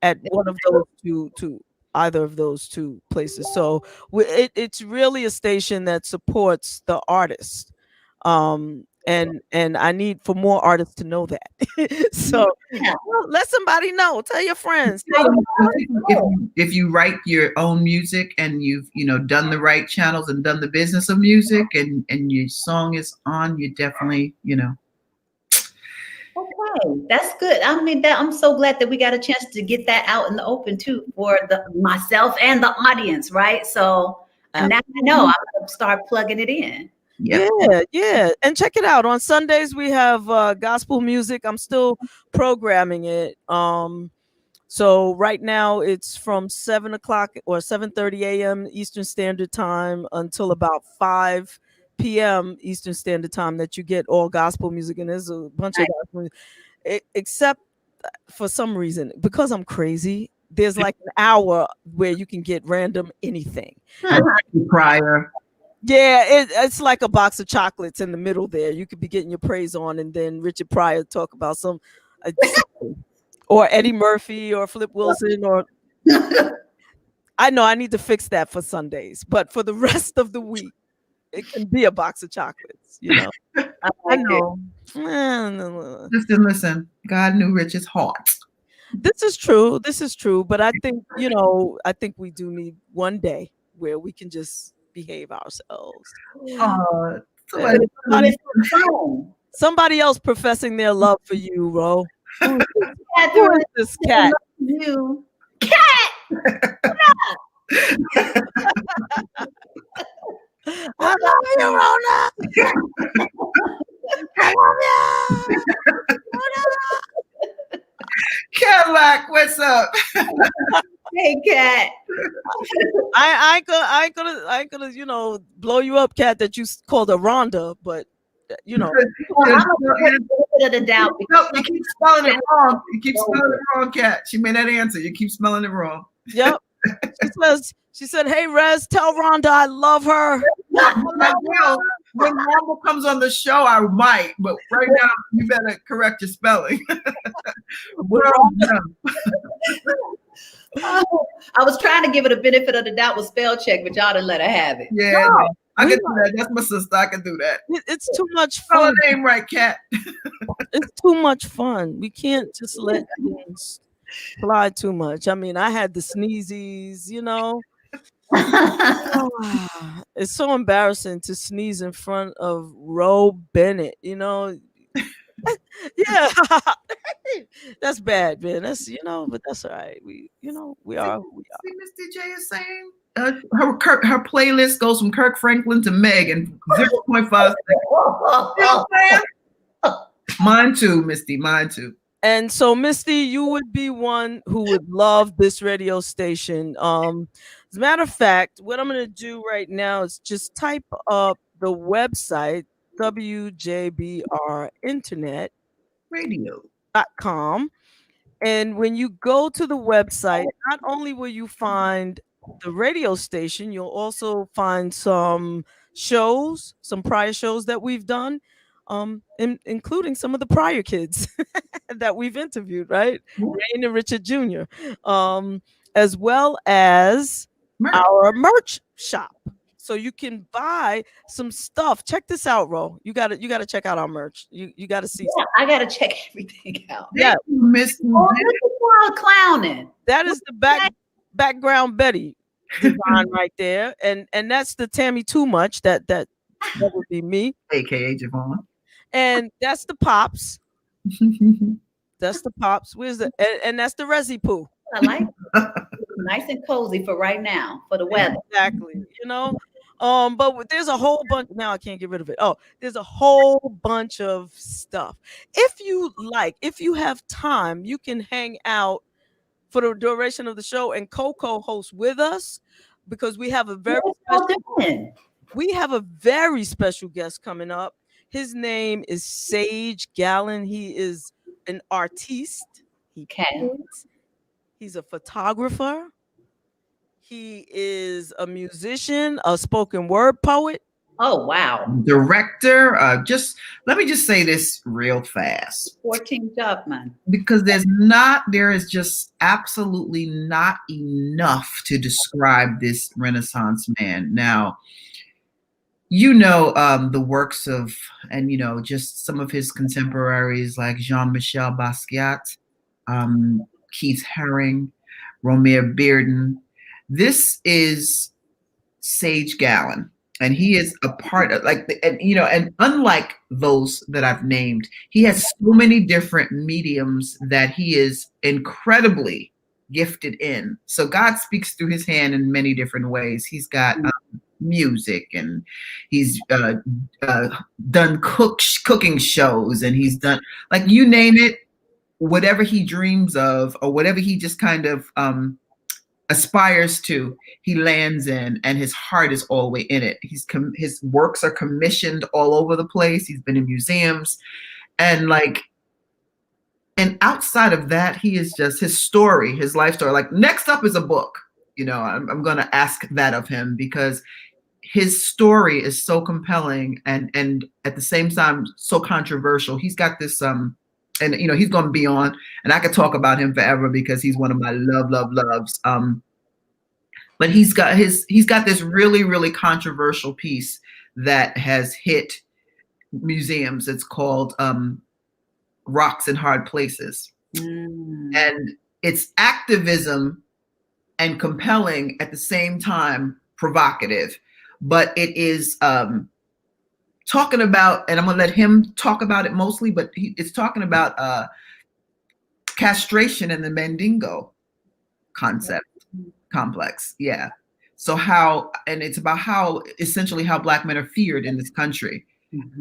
at one of those two either of those two places. So it's really a station that supports the artist. And I need for more artists to know that. So let somebody know. Tell your friends. If you write your own music and you've done the right channels and done the business of music and your song is on, you definitely Okay, that's good. I mean, I'm so glad that we got a chance to get that out in the open too for myself and the audience, right? So now I know I'm gonna start plugging it in. Yeah. And check it out. On Sundays, we have gospel music. I'm still programming it. So right now it's from 7 o'clock or 7:30 a.m. Eastern Standard Time until about 5 p.m. Eastern Standard Time that you get all gospel music. And there's a bunch of gospel music. Except for some reason, because I'm crazy, there's like an hour where you can get random anything. Prior. Yeah, it's like a box of chocolates in the middle there. You could be getting your praise on, and then Richard Pryor talk about some, or Eddie Murphy or Flip Wilson, or I know I need to fix that for Sundays, but for the rest of the week, it can be a box of chocolates. I know. Listen. God knew Richard's heart. This is true, but I think we do need one day where we can just behave ourselves. Somebody else professing their love for you, Ro. Who is this cat? You cat. I love you, Rona. I love you. Cadillac, what's up? Hey, cat. I ain't gonna blow you up, cat, that you called a Rhonda, but I'm gonna give it a bit of the doubt. You keep spelling it wrong. You keep spelling it wrong, cat. She made that answer. You keep spelling it wrong. Yep. She said, "Hey, Rez, tell Rhonda I love her." When Rhonda comes on the show, I might, but right now you better correct your spelling. I was trying to give it a benefit of the doubt with spell check, but y'all didn't let her have it. Yeah, I can do that. That's my sister. I can do that. It's too much Spell fun. her name right, cat. It's too much fun. We can't just let things fly too much. I mean, I had the sneezies, It's so embarrassing to sneeze in front of Ro Bennett, Yeah, that's bad, man. That's but that's all right. We are who we are. See, Miss DJ is saying her playlist goes from Kirk Franklin to Meg in 0.5 seconds. Mine too, Misty. Mine too. And so, Misty, you would be one who would love this radio station. As a matter of fact, what I'm going to do right now is just type up the website, WJBR Internet Radio.com. And when you go to the website, not only will you find the radio station, you'll also find some shows, some prior shows that we've done, including some of the prior kids that we've interviewed, right? Rain and Richard Jr., as well as our merch shop. So you can buy some stuff. Check this out, Ro. You gotta check out our merch. You gotta see. Yeah, I gotta check everything out. Yeah, Miss Oh, look at y'all clowning. that is the background Betty design right there, and that's the Tammy Too Much. That would be me, AKA Javonne. and that's the Pops. That's the Pops. Where's the and that's the Resi Poo. I like it. Nice and cozy for right now, for the weather. Exactly. You know, but there's a whole bunch. Now I can't get rid of it. Oh, there's a whole bunch of stuff. If you have time, you can hang out for the duration of the show and co-host with us, because we have a very special guest coming up. His name is Sage Gallen. He is an artiste. He's a photographer. He is a musician, a spoken word poet. Oh, wow. Director. Let me just say this real fast. 14 job, man. Because there is just absolutely not enough to describe this Renaissance man. Now, the works of, and just some of his contemporaries like Jean-Michel Basquiat, Keith Haring, Romare Bearden. This is Sage Gallen, and he is a part of and unlike those that I've named, he has so many different mediums that he is incredibly gifted in. So God speaks through his hand in many different ways. He's got music, and he's done cooking shows, and he's done, like, you name it, whatever he dreams of or whatever he just kind of aspires to, he lands in, and his heart is all the way in it. His works are commissioned all over the place. He's been in museums, and outside of that, he is just, his story, his life story. Like, next up is a book. I'm going to ask that of him, because his story is so compelling and at the same time so controversial. He's got this and he's going to be on, and I could talk about him forever because he's one of my loves. But he's got this really, really controversial piece that has hit museums. It's called Rocks in Hard Places. And it's activism and compelling at the same time, provocative. But it is talking about, and I'm going to let him talk about it mostly, but it's talking about castration and the Mandingo complex. Yeah. So it's about how essentially how Black men are feared in this country,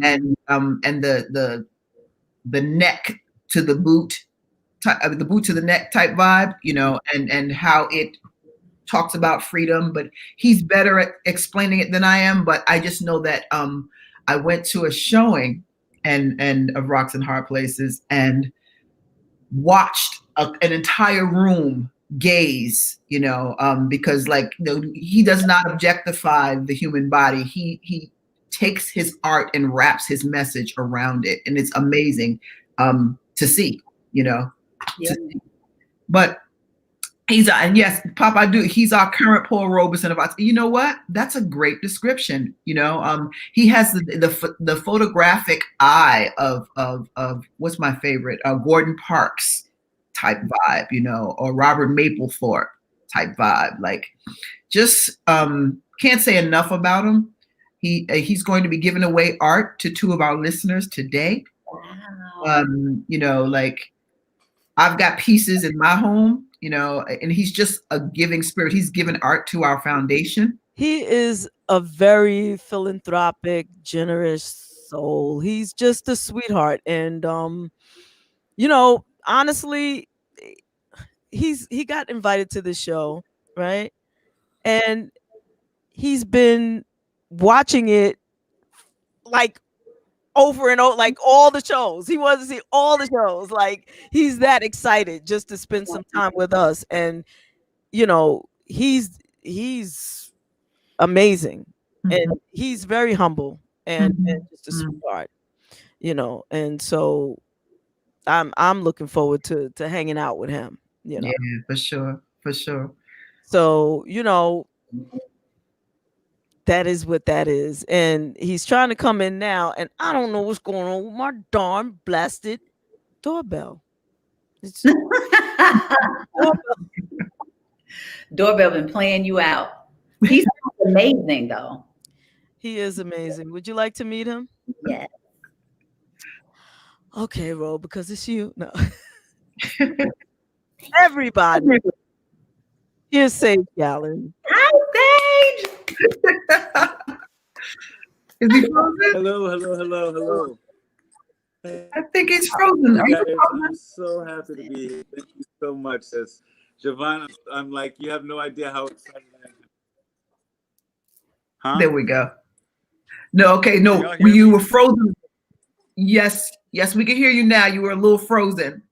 and the neck to the boot, the boot to the neck type vibe, and how it talks about freedom. But he's better at explaining it than I am. But I just know that I went to a showing and of Rocks in Hard Places and watched an entire room gaze, because he does not objectify the human body. He takes his art and wraps his message around it, and it's amazing to see, Yeah. But and yes, Pop, I do. He's our current Paul Robeson of us. You know what? That's a great description. He has the photographic eye of what's my favorite? Gordon Parks type vibe, or Robert Mapplethorpe type vibe. Like, just can't say enough about him. He's going to be giving away art to 2 of our listeners today. Wow. I've got pieces in my home, and he's just a giving spirit. He's given art to our foundation. He is a very philanthropic, generous soul. He's just a sweetheart. And, honestly, he got invited to the show, right? And he's been watching it like over and over, like all the shows. He wants to see all the shows. Like, he's that excited just to spend some time with us. And he's amazing, and he's very humble and just a sweetheart, and so I'm looking forward to hanging out with him, Yeah, for sure. So, That is what that is. And he's trying to come in now, and I don't know what's going on with my darn blasted doorbell. It's Doorbell been playing you out. He sounds amazing, though. He is amazing. Would you like to meet him? Yeah. Okay, Ro, because it's you. No. Everybody. Here's Sage Gallen. Hi, Sage. Is he frozen? Hello. I think he's frozen. Are you Guys, frozen? I'm so happy to be here. Thank you so much. As Javonne, I'm like, you have no idea how excited I am. Huh? There we go. No, okay, no, Y'all hear you me? were frozen. Yes, we can hear you now. You were a little frozen.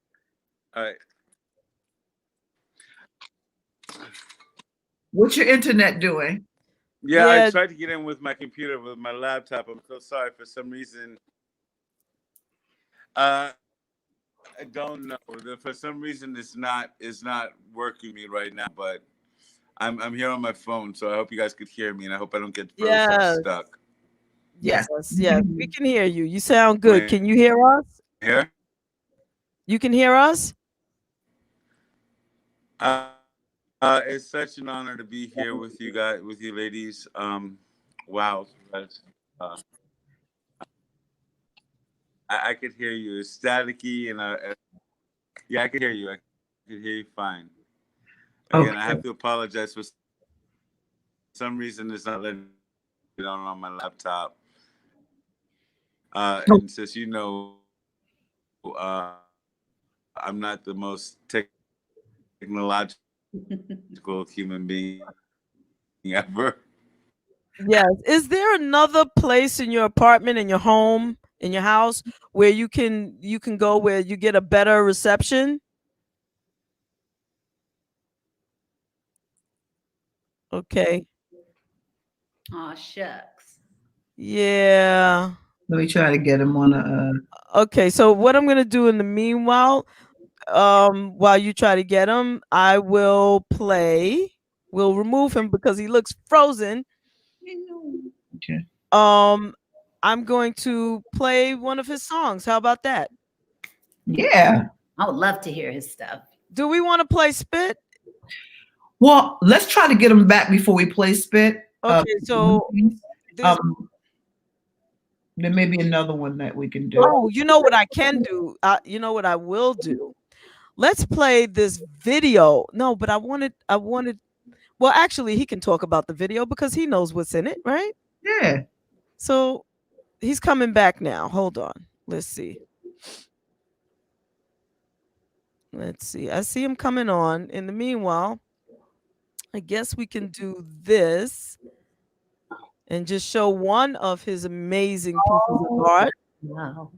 All right. What's your internet doing? Yeah, Yeah. I tried to get in with my computer, with my laptop. I'm so sorry. For some reason, I don't know. For some reason, it's not working me right now. But I'm here on my phone, so I hope you guys could hear me, and I hope I don't get frozen Yes. stuck. Yes, we can hear you. You sound good. Can you hear us? Here. You can hear us? It's such an honor to be here with you guys, with you ladies. Wow, I could hear you. It's staticky, and yeah, I could hear you. I could hear you fine. Again, I have to apologize for some reason it's not letting it on my laptop. And since you know, I'm not the most technological human being ever. Yes. Is there another place in your apartment, in your home, in your house where you can go where you get a better reception? Okay. Oh, shucks. Yeah. Let me try to get him on a. Okay, so what I'm going to do in the meanwhile, while you try to get him, I will we'll remove him because he looks frozen. Okay. I'm going to play one of his songs. How about that? Yeah. I would love to hear his stuff. Do we want to play Spit? Well, let's try to get him back before we play Spit. Okay, so there may be another one that we can do. Oh, you know what I can do? You know what I will do? Let's play this video. No, but I wanted. Well, actually, he can talk about the video because he knows what's in it, right? Yeah. So he's coming back now. Hold on. Let's see. I see him coming on. In the meanwhile, I guess we can do this and just show one of his amazing pieces of art. Wow.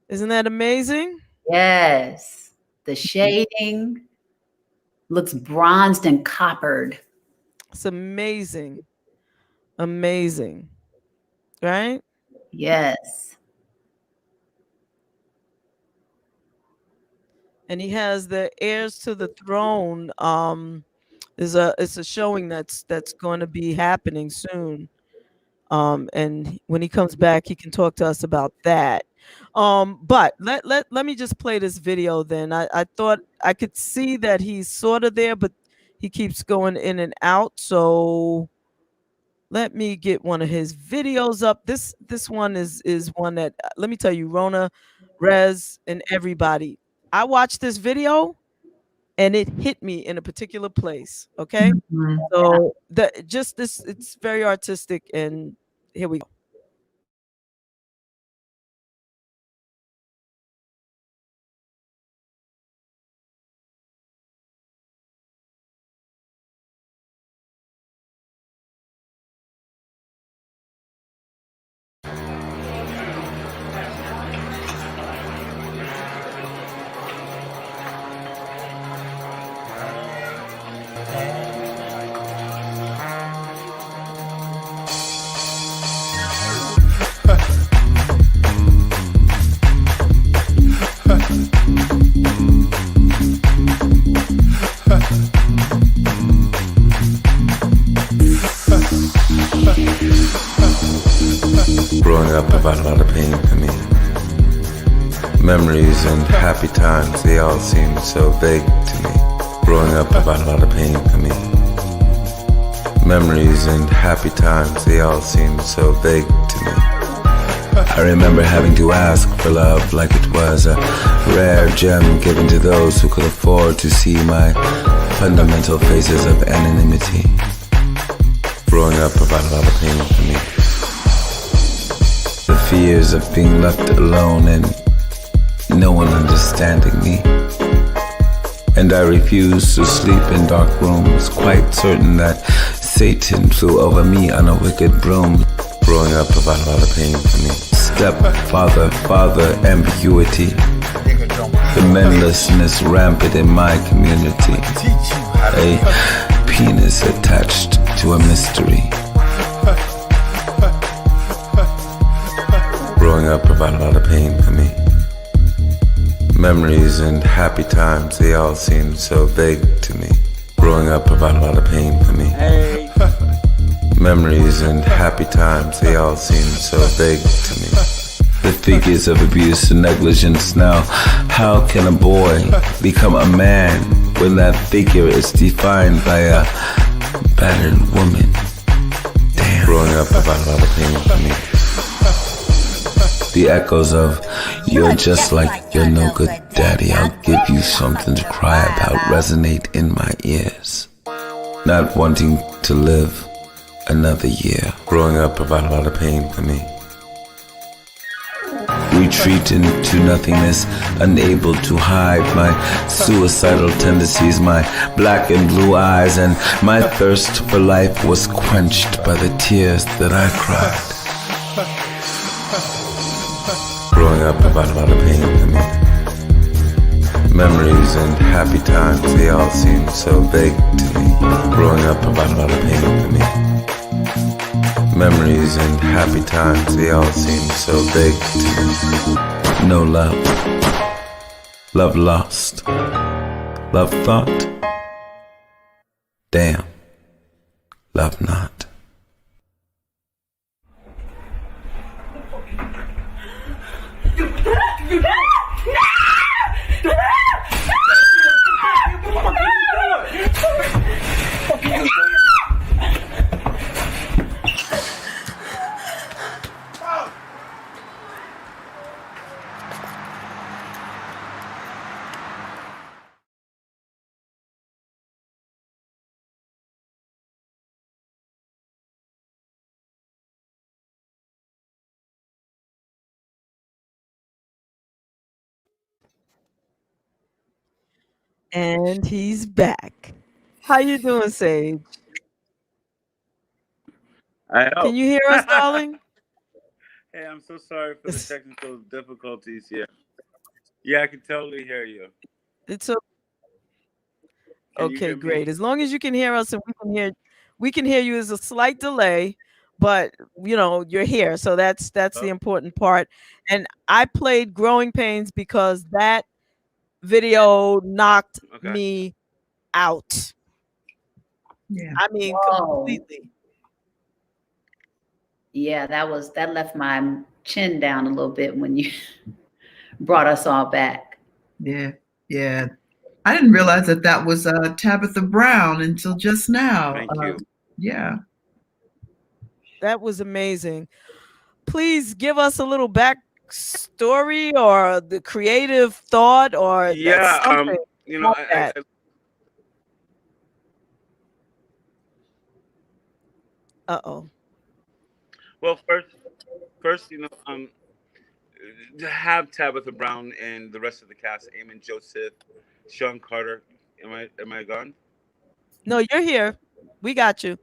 Isn't that amazing? Yes. The shading looks bronzed and coppered. It's amazing. Amazing. Right? Yes. And he has the Heirs to the Throne. It's a showing that's going to be happening soon. And when he comes back, he can talk to us about that. But let me just play this video then. I thought I could see that he's sort of there, but he keeps going in and out. So let me get one of his videos up. This one is one that, let me tell you, Rona, Rez, and everybody, I watched this video and it hit me in a particular place. Okay. Mhm. So it's very artistic, and here we go. Memories and happy times, they all seem so vague to me. Growing up, I brought a lot of pain for me. Memories and happy times, they all seem so vague to me. I remember having to ask for love like it was a rare gem given to those who could afford to see my fundamental phases of anonymity. Growing up, I brought a lot of pain for me. The fears of being left alone and no one understanding me. And I refused to sleep in dark rooms, quite certain that Satan flew over me on a wicked broom. Growing up, I brought a lot of pain for me. Stepfather, father, ambiguity. The menlessness rampant in my community. A penis attached to a mystery. Growing up, I brought a lot of pain for me. Memories and happy times, they all seem so vague to me. Growing up, I brought a lot of pain for me. Memories and happy times, they all seem so vague to me. The figures of abuse and negligence now. How can a boy become a man when that figure is defined by a battered woman? Damn. Growing up, I brought a lot of pain for me. The echoes of, you're just like your no good daddy, I'll give you something to cry about, resonate in my ears. Not wanting to live another year. Growing up, I brought a lot of pain for me. Retreat into nothingness, unable to hide my suicidal tendencies, my black and blue eyes, and my thirst for life was quenched by the tears that I cried. Growing up, I brought a lot of pain for me. Memories and happy times, they all seem so vague to me. Growing up, I brought a lot of pain for me. Memories and happy times, they all seem so vague to me. No love. Love lost. Love thought. Damn. Love not. And he's back. How you doing, Sage? I Can hope. you hear us, darling? Hey, I'm so sorry for the technical difficulties here. Yeah, I can totally hear you. It's Can you okay, hear great. me? As long as you can hear us and we can hear you. There's a slight delay, but you know, you're here. So that's the important part. And I played Growing Pains because that video knocked me out. Yeah. I mean, Whoa. completely. Yeah, that left my chin down a little bit when you brought us all back. Yeah. Yeah. I didn't realize that was Tabitha Brown until just now. Thank you. Yeah. That was amazing. Please give us a little backstory or the creative thought or Yeah, something. you know, Uh-oh. well, first, you know, to have Tabitha Brown and the rest of the cast, Eamon Joseph, Sean Carter. Am I gone? No, you're here. We got you.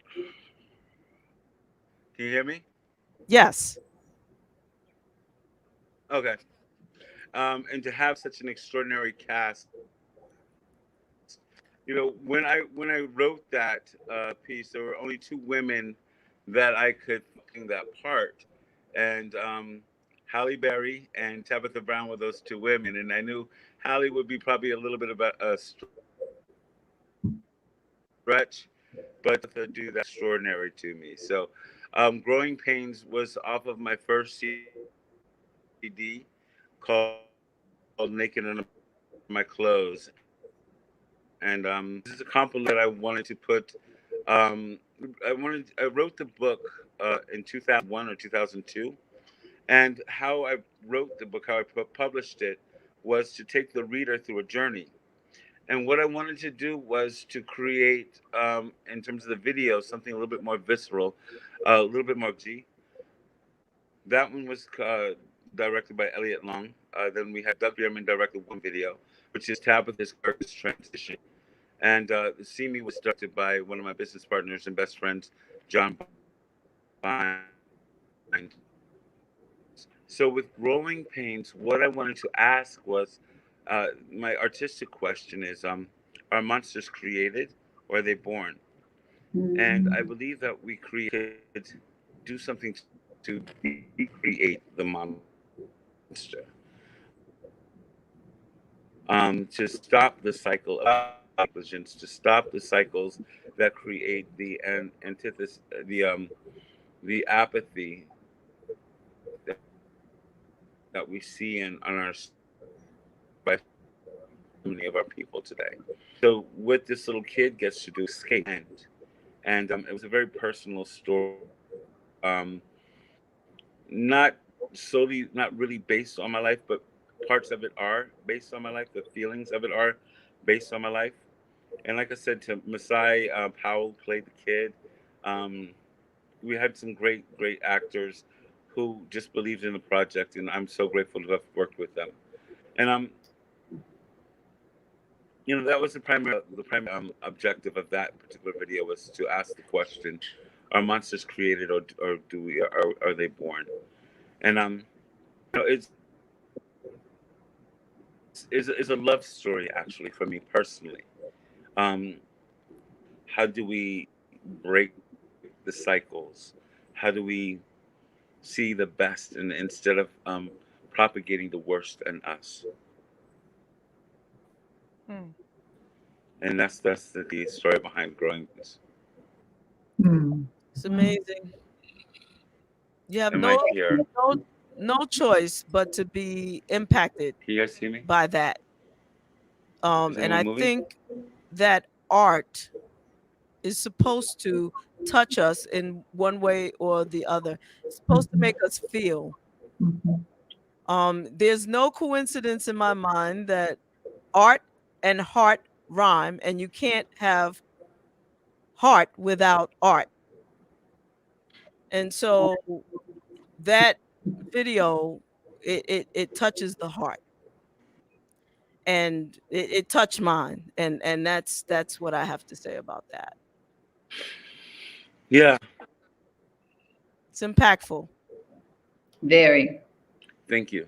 Can you hear me? Yes. Okay. And to have such an extraordinary cast, you know, when I wrote that piece, there were only two women that I could in that part, and Halle Berry and Tabitha Brown were those two women, and I knew Halle would be probably a little bit of a stretch, but to do that extraordinary to me. So, Growing Pains was off of my first CD called Naked Under My Clothes. And this is a compliment that I wanted to put. I wrote the book in 2001 or 2002. And how I wrote the book, how I published it, was to take the reader through a journey. And what I wanted to do was to create, in terms of the video, something a little bit more visceral, a little bit more G. That one was directed by Elliot Long. Then we had Doug Bierman directed one video, which is Tabitha's Circus Transition. And See Me was directed by one of my business partners and best friends, John Bond. So with Growing Pains, what I wanted to ask was, my artistic question is, are monsters created or are they born? And I believe that we do something to recreate the monster, to stop the cycle of negligence, to stop the cycles that create the antithesis, the apathy that we see on our by so many of our people today. So what this little kid gets to do is escape, and it was a very personal story, not really based on my life, but parts of it are based on my life. The feelings of it are based on my life. And like I said, to Masai Powell played the kid. We had some great actors who just believed in the project, and I'm so grateful to have worked with them. And that was the primary objective of that particular video, was to ask the question: are monsters created, or are they born? And it's a love story, actually, for me personally. How do we break the cycles? How do we see the best, and instead of propagating the worst in us? And that's the story behind Growing Pains. It's amazing. You have Am I here? no choice but to be impacted Can you guys see me? by that. And I moving? think that art is supposed to touch us in one way or the other. It's supposed to make us feel. There's no coincidence in my mind that art and heart rhyme, and you can't have heart without art. And so that video, it touches the heart, and it touched mine, and that's what I have to say about that. Yeah. It's impactful. Very. Thank you.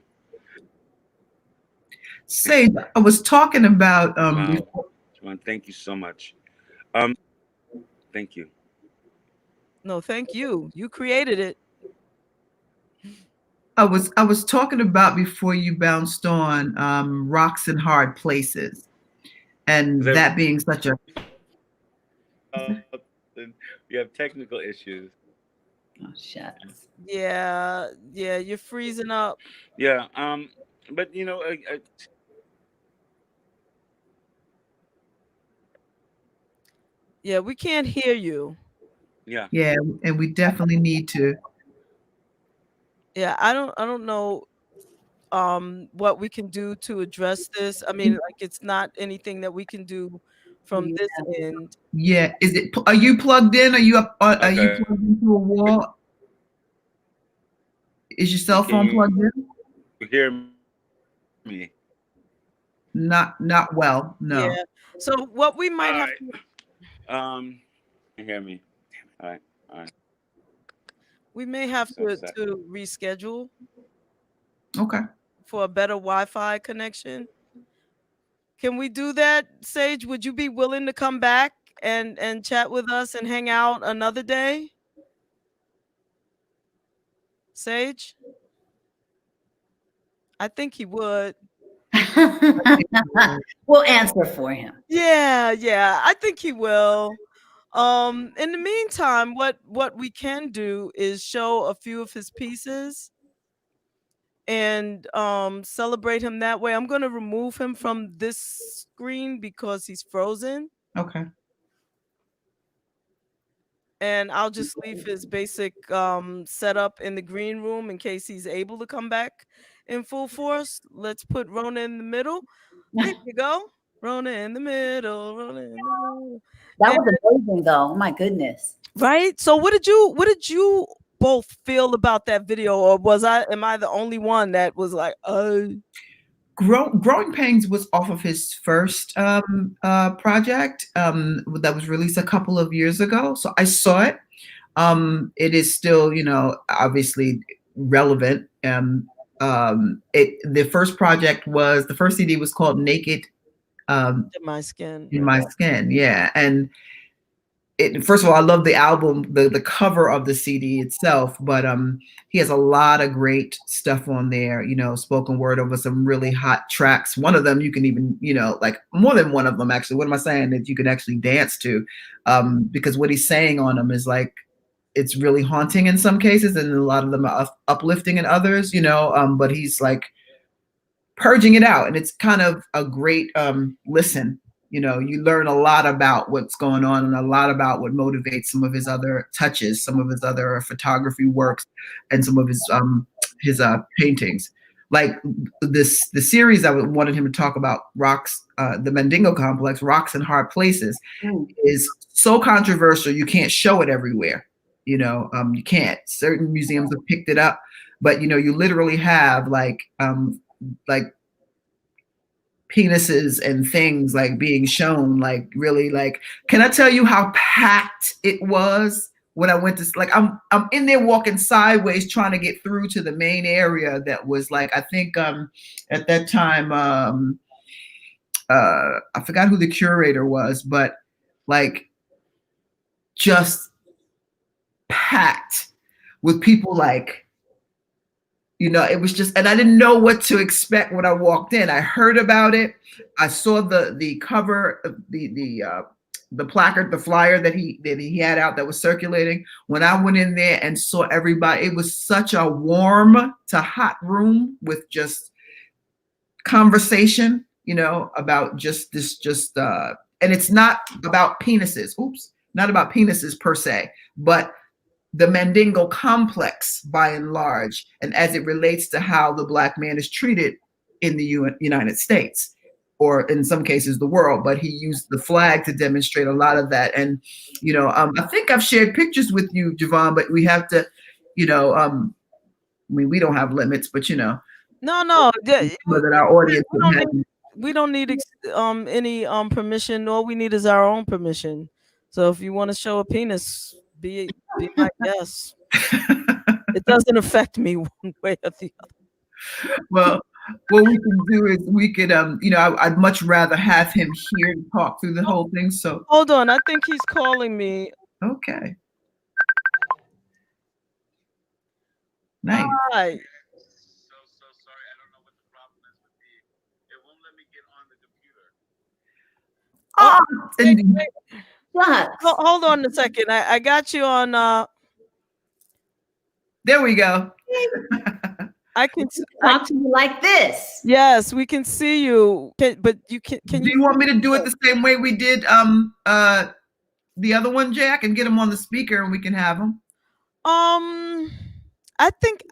Sage, I was talking about Wow. Javonne, thank you so much. Thank you. No, thank you. You created it. I was talking about, before you bounced on, Rocks in Hard Places, and that being such a We have technical issues. Oh, shucks. Yeah, you're freezing up. Yeah, but yeah, we can't hear you. Yeah, and we definitely need to. Yeah, I don't know what we can do to address this. I mean, like, it's not anything that we can do from this end. Yeah, are you plugged in? Are you up? Are you Okay. plugged into a wall? Is your cell phone plugged in? You hear me? Not well. No. Yeah. So what we might have to. You hear me? All right. We may have to reschedule. Okay. For a better Wi-Fi connection. Can we do that, Sage? Would you be willing to come back and chat with us and hang out another day? Sage? I think he would. We'll answer for him. Yeah, I think he will. In the meantime, what we can do is show a few of his pieces, and celebrate him that way. I'm going to remove him from this screen because he's frozen. Okay. And I'll just leave his basic setup in the green room in case he's able to come back in full force. Let's put Rona in the middle. There you go. Rona in the middle. Rona in the middle. That was amazing, though. Oh my goodness. Right. So what did you both feel about that video, or am I the only one that was like, Growing Pains was off of his first project that was released a couple of years ago. So I saw it. It is still, obviously relevant. The first project was, the first CD was called Naked in My Skin. In My Skin, yeah. And first of all, I love the album, the cover of the CD itself, but he has a lot of great stuff on there, spoken word over some really hot tracks. One of them you can even, like more than one of them actually, what am I saying, that you can actually dance to, because what he's saying on them is like, it's really haunting in some cases, and a lot of them are uplifting in others, but he's like purging it out, and it's kind of a great listen. You learn a lot about what's going on and a lot about what motivates some of his other touches, some of his other photography works, and some of his paintings. Like the series I wanted him to talk about, Rocks, the Mandingo Complex, Rocks in Hard Places, is so controversial you can't show it everywhere. You can't. Certain museums have picked it up, but you literally have like penises and things like being shown, like really, like, can I tell you how packed it was when I went to, like, I'm in there walking sideways trying to get through to the main area that was like, I think at that time I forgot who the curator was, but like just packed with people, like, it was just, and I didn't know what to expect when I walked in. I heard about it. I saw the cover, the placard, the flyer that he had out that was circulating. When I went in there and saw everybody, it was such a warm to hot room with just conversation, about just this, and it's not about penises. Not about penises per se, but the Mandingo complex by and large, and as it relates to how the Black man is treated in the United States, or in some cases the world. But he used the flag to demonstrate a lot of that. And, I think I've shared pictures with you, Javonne, but we have to, we don't have limits, but no, that our audience we don't need any permission. All we need is our own permission. So if you want to show a penis, be my guest. It doesn't affect me one way or the other. Well, what we can do is we could, I'd much rather have him here to talk through the whole thing. So hold on, I think he's calling me. Okay. Nice. Hi. So sorry, I don't know what the problem is with it won't let me get on the computer. Hold on a second. I got you on. There we go. I can talk to you like this. Yes, we can see you. But you can. Do you want me to do it the same way we did the other one, Jay? I can get him on the speaker and we can have him. I think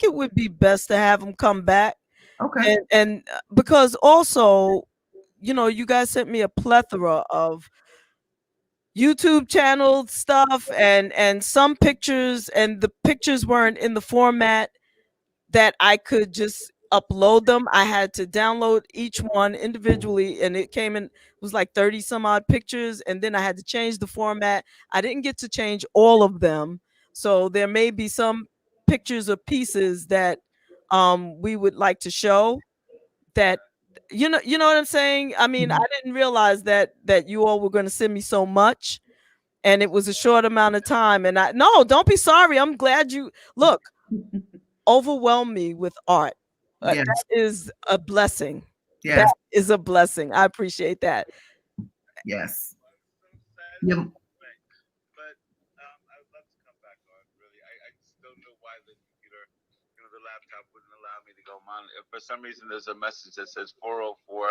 it would be best to have him come back. Okay. And because also, you guys sent me a plethora of YouTube channel stuff and some pictures, and the pictures weren't in the format that I could just upload them. I had to download each one individually, and it was like 30 some odd pictures, and then I had to change the format. I didn't get to change all of them, so there may be some pictures or pieces that we would like to show that you know what I'm saying. I mean, I didn't realize that you all were going to send me so much, and it was a short amount of time. And no, don't be sorry. I'm glad you overwhelm me with art. Yes. That is a blessing. Yes. That is a blessing. I appreciate that. Yes. But I would love to come back on. Really, I just don't know why the computer, the laptop for some reason there's a message that says 404,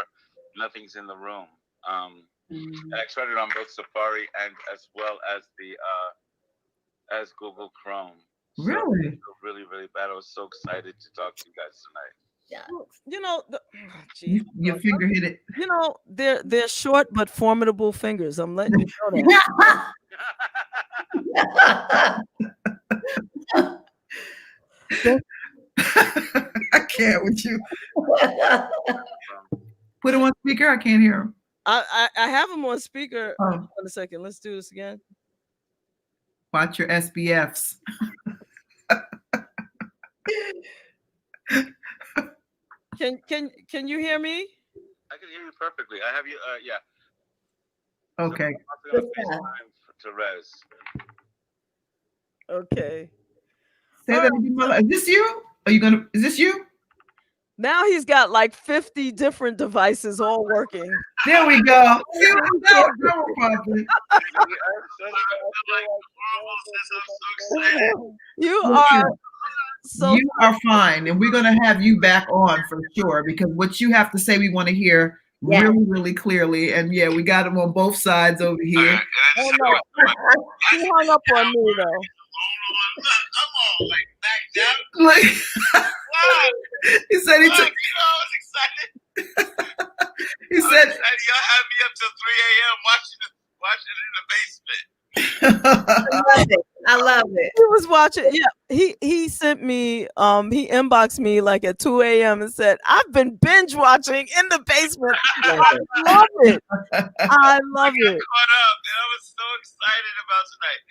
nothing's in the room. And I tried it on both Safari and as well as the as Google Chrome. So Really? I feel really, really bad. I was so excited to talk to you guys tonight. Yeah. You know, geez. Your finger hit it. You know, they're short but formidable fingers. I'm letting you know that. I can't with you. Put him on speaker. I can't hear him. I have him on speaker. Oh. Hold on a second. Let's do this again. Watch your SBFs. Can you hear me? I can hear you perfectly. I have you. Yeah. Okay. So I'm FaceTime Terez. Okay. Say that again, Mother. Is this you? Is this you? Now he's got like 50 different devices all working. There we go. Now we're popping. You are so you are fine, and we're gonna have you back on for sure because what you have to say we want to hear really, really clearly. And yeah, we got him on both sides over here. Oh, no. He hung up on me though. Look, he said he took. I was excited. He said, "Y'all have me up till 3 a.m. watching in the basement." I love it. He was watching. Yeah, he sent me. He inboxed me like at 2 a.m. and said, "I've been binge watching in the basement." I love it. I love it. Caught up, and I was so excited about tonight.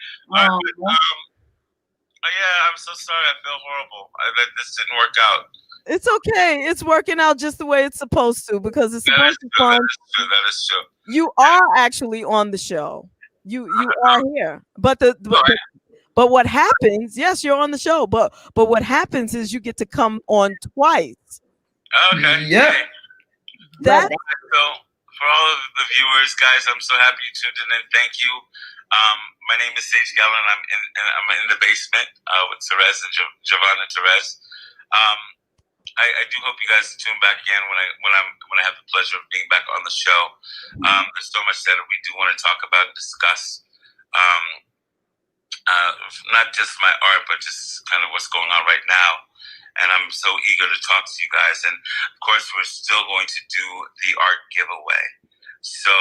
Yeah, I'm so sorry. I feel horrible. That this didn't work out. It's okay. It's working out just the way it's supposed to because it's supposed to be fun. That is true. You are actually on the show. You are here. But but what happens? Yes, you're on the show. But what happens is you get to come on twice. Okay. Yep. That. So for all of the viewers, guys, I'm so happy you tuned in and thank you. My name is Sage Gallen. I'm in the basement with Terez and Javonne and Terez. I do hope you guys tune back again when I have the pleasure of being back on the show. There's so much that we do want to talk about and discuss. Not just my art, but just kind of what's going on right now. And I'm so eager to talk to you guys. And of course, we're still going to do the art giveaway. So,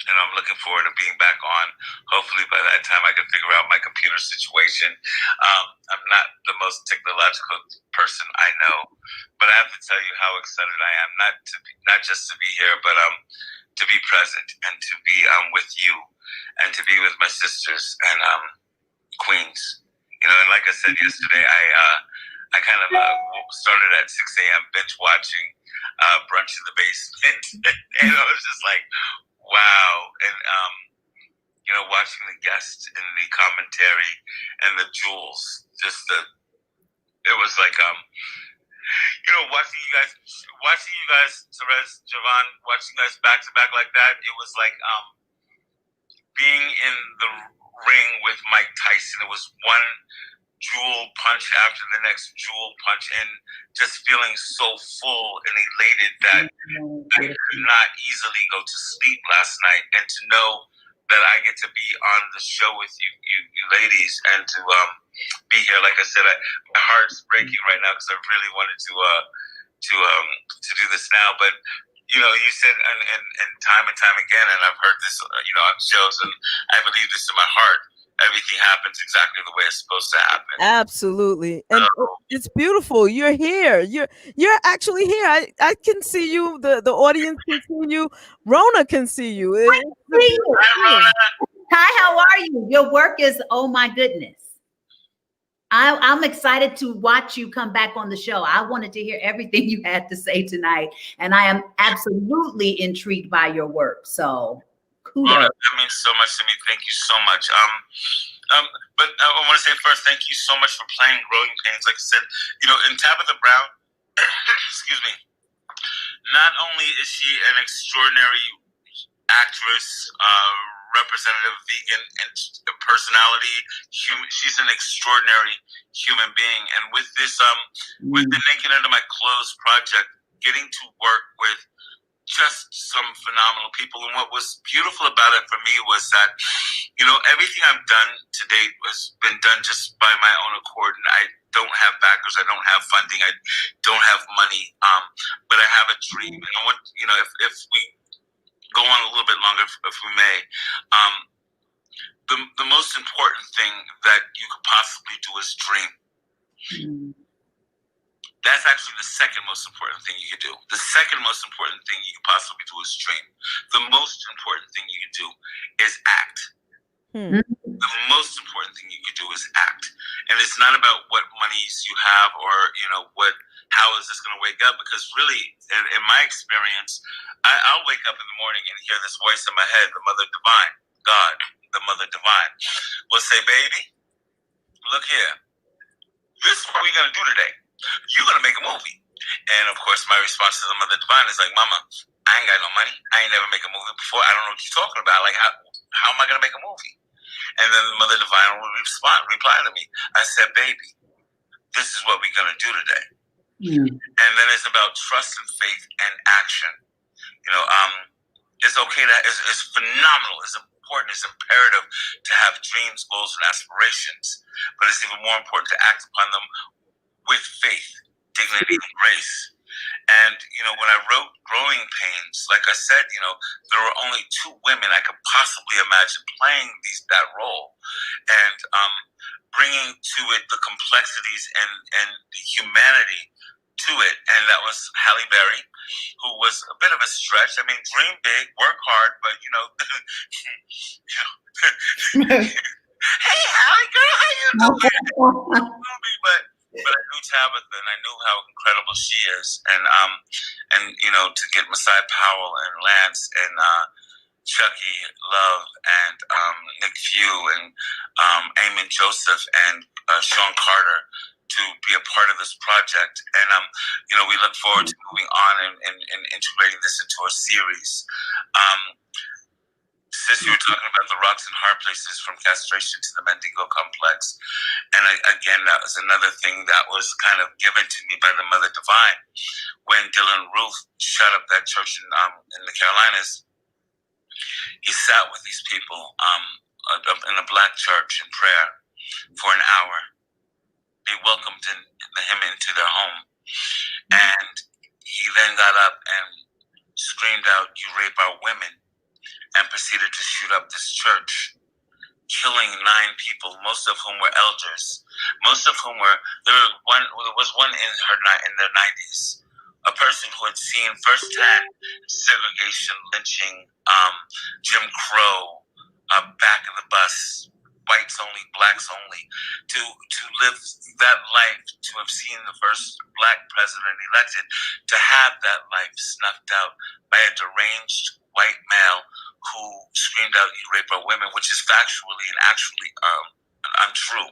and I'm looking forward to being back on. Hopefully by that time I can figure out my computer situation. I'm not the most technological person I know, but I have to tell you how excited I am, not just to be here, but to be present and to be with you and to be with my sisters and queens. You know, and like I said yesterday, I kind of started at 6 a.m. binge watching Brunch in the Basement, and I was just like, wow. And you know, watching the guests and the commentary and the jewels, it was like you know, watching you guys, Terez, Javonne, watching you guys back to back like that, it was like being in the ring with Mike Tyson. It was one jewel punch after the next jewel punch, and just feeling so full and elated that I could not easily go to sleep last night. And to know that I get to be on the show with you ladies, and to be here, like I said, my heart's breaking right now because I really wanted to do this now, but. You know, you said and time again, and I've heard this, you know, on shows, and I believe this in my heart. Everything happens exactly the way it's supposed to happen. Absolutely, and it's beautiful. You're here. You're actually here. I can see you. The audience can see you. Rona can see you. Hi, Rona. Hi, how are you? Your work is, oh my goodness. I'm excited to watch you come back on the show. I wanted to hear everything you had to say tonight, and I am absolutely intrigued by your work. So, kudos. That means so much to me. Thank you so much. But I want to say first, thank you so much for playing Growing Pains. Like I said, you know, in Tabitha Brown, excuse me, not only is she an extraordinary actress, representative vegan and personality. She's an extraordinary human being. And with this, with the Naked Under My Clothes project, getting to work with just some phenomenal people. And what was beautiful about it for me was that, you know, everything I've done to date has been done just by my own accord. And I don't have backers. I don't have funding. I don't have money. But I have a dream. And I want, you know, if we go on a little bit longer, if we may, the most important thing that you could possibly do is dream. That's actually the second most important thing you could do. The second most important thing you could possibly do is dream. The most important thing you could do is act. The most important thing you could do is act. And it's not about what monies you have or, you know, how is this going to wake up? Because really, in my experience, I'll wake up in the morning and hear this voice in my head, the Mother Divine, God, the Mother Divine, will say, baby, look here. This is what we're going to do today. You're going to make a movie. And, of course, my response to the Mother Divine is like, Mama, I ain't got no money. I ain't never make a movie before. I don't know what you're talking about. Like, how am I going to make a movie? And then the Mother Divine will reply to me. I said, baby, this is what we're going to do today. And then it's about trust and faith and action. You know, it's okay it's phenomenal. It's important. It's imperative to have dreams, goals, and aspirations. But it's even more important to act upon them with faith, dignity, and grace. And, you know, when I wrote Growing Pains, like I said, you know, there were only 2 women I could possibly imagine playing that role. And bringing to it the complexities and the humanity to it. And that was Halle Berry, who was a bit of a stretch. I mean, dream big, work hard, but, you know, hey, Halle, girl, how you doing? But I knew Tabitha, and I knew how incredible she is, and you know, to get Masai Powell and Lance and Chucky Love and Nick Few and Eamon Joseph and Sean Carter to be a part of this project, and you know, we look forward to moving on and integrating this into a series. Sis, you were talking about the rocks and hard places from castration to the Mendigo complex. And again, that was another thing that was kind of given to me by the Mother Divine. When Dylan Roof shut up that church in the Carolinas, he sat with these people in a black church in prayer for an hour. They welcomed him into their home. And he then got up and screamed out, "You rape our women," and proceeded to shoot up this church, killing 9 people, most of whom were elders, most of whom there was one in their 90s, a person who had seen firsthand segregation, lynching, Jim Crow, back of the bus, whites only, blacks only, to live that life, to have seen the first black president elected, to have that life snuffed out by a deranged white male who screamed out, "You rape our women," which is factually and actually untrue.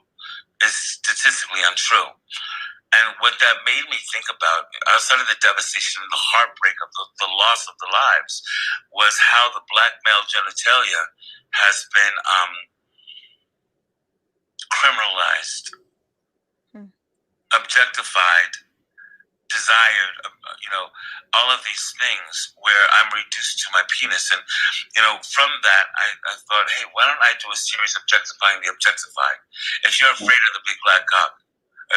It's statistically untrue. And what that made me think about, outside of the devastation and the heartbreak of the loss of the lives, was how the black male genitalia has been criminalized, objectified, desired, you know, all of these things where I'm reduced to my penis. And, you know, from that, I thought, hey, why don't I do a series objectifying the objectified? If you're afraid of the big black cock,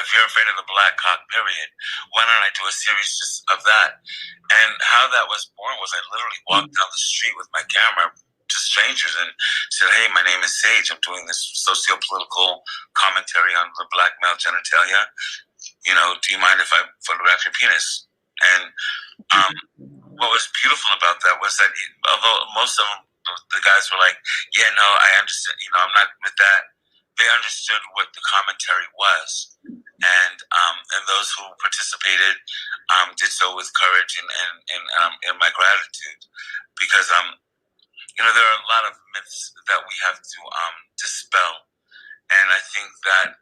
if you're afraid of the black cock, period, why don't I do a series just of that? And how that was born was I literally walked down the street with my camera to strangers and said, hey, my name is Sage. I'm doing this socio-political commentary on the black male genitalia. You know, do you mind if I photograph your penis? And what was beautiful about that was that although most of them, the guys were like, yeah, no, I understand, you know, I'm not with that. They understood what the commentary was. And those who participated did so with courage and my gratitude. Because, you know, there are a lot of myths that we have to dispel. And I think that,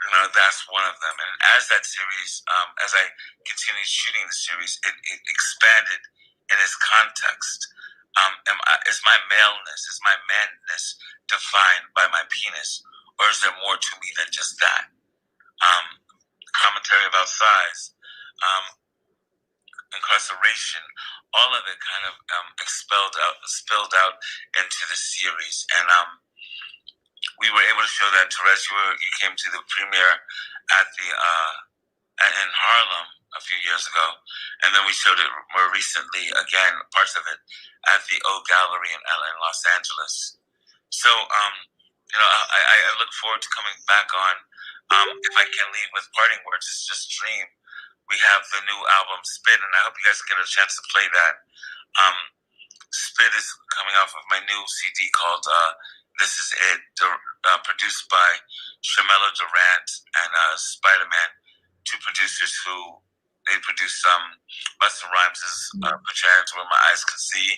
you know, that's one of them. And as that series, as I continued shooting the series, it expanded in its context. Is my maleness, is my manness defined by my penis, or is there more to me than just that? Commentary about size, incarceration, all of it kind of spilled out into the series, and we were able to show that. Terez, you came to the premiere at the in Harlem a few years ago, and then we showed it more recently again, parts of it at the O Gallery in Los Angeles. So, I look forward to coming back on. If I can leave with parting words, it's just dream. We have the new album Spit, and I hope you guys get a chance to play that. Spit is coming off of my new CD called This Is It, produced by Shamela Durant and Spider-Man, two producers who they produced Busta Rhymes' Put Your Hands Where My Eyes Can See.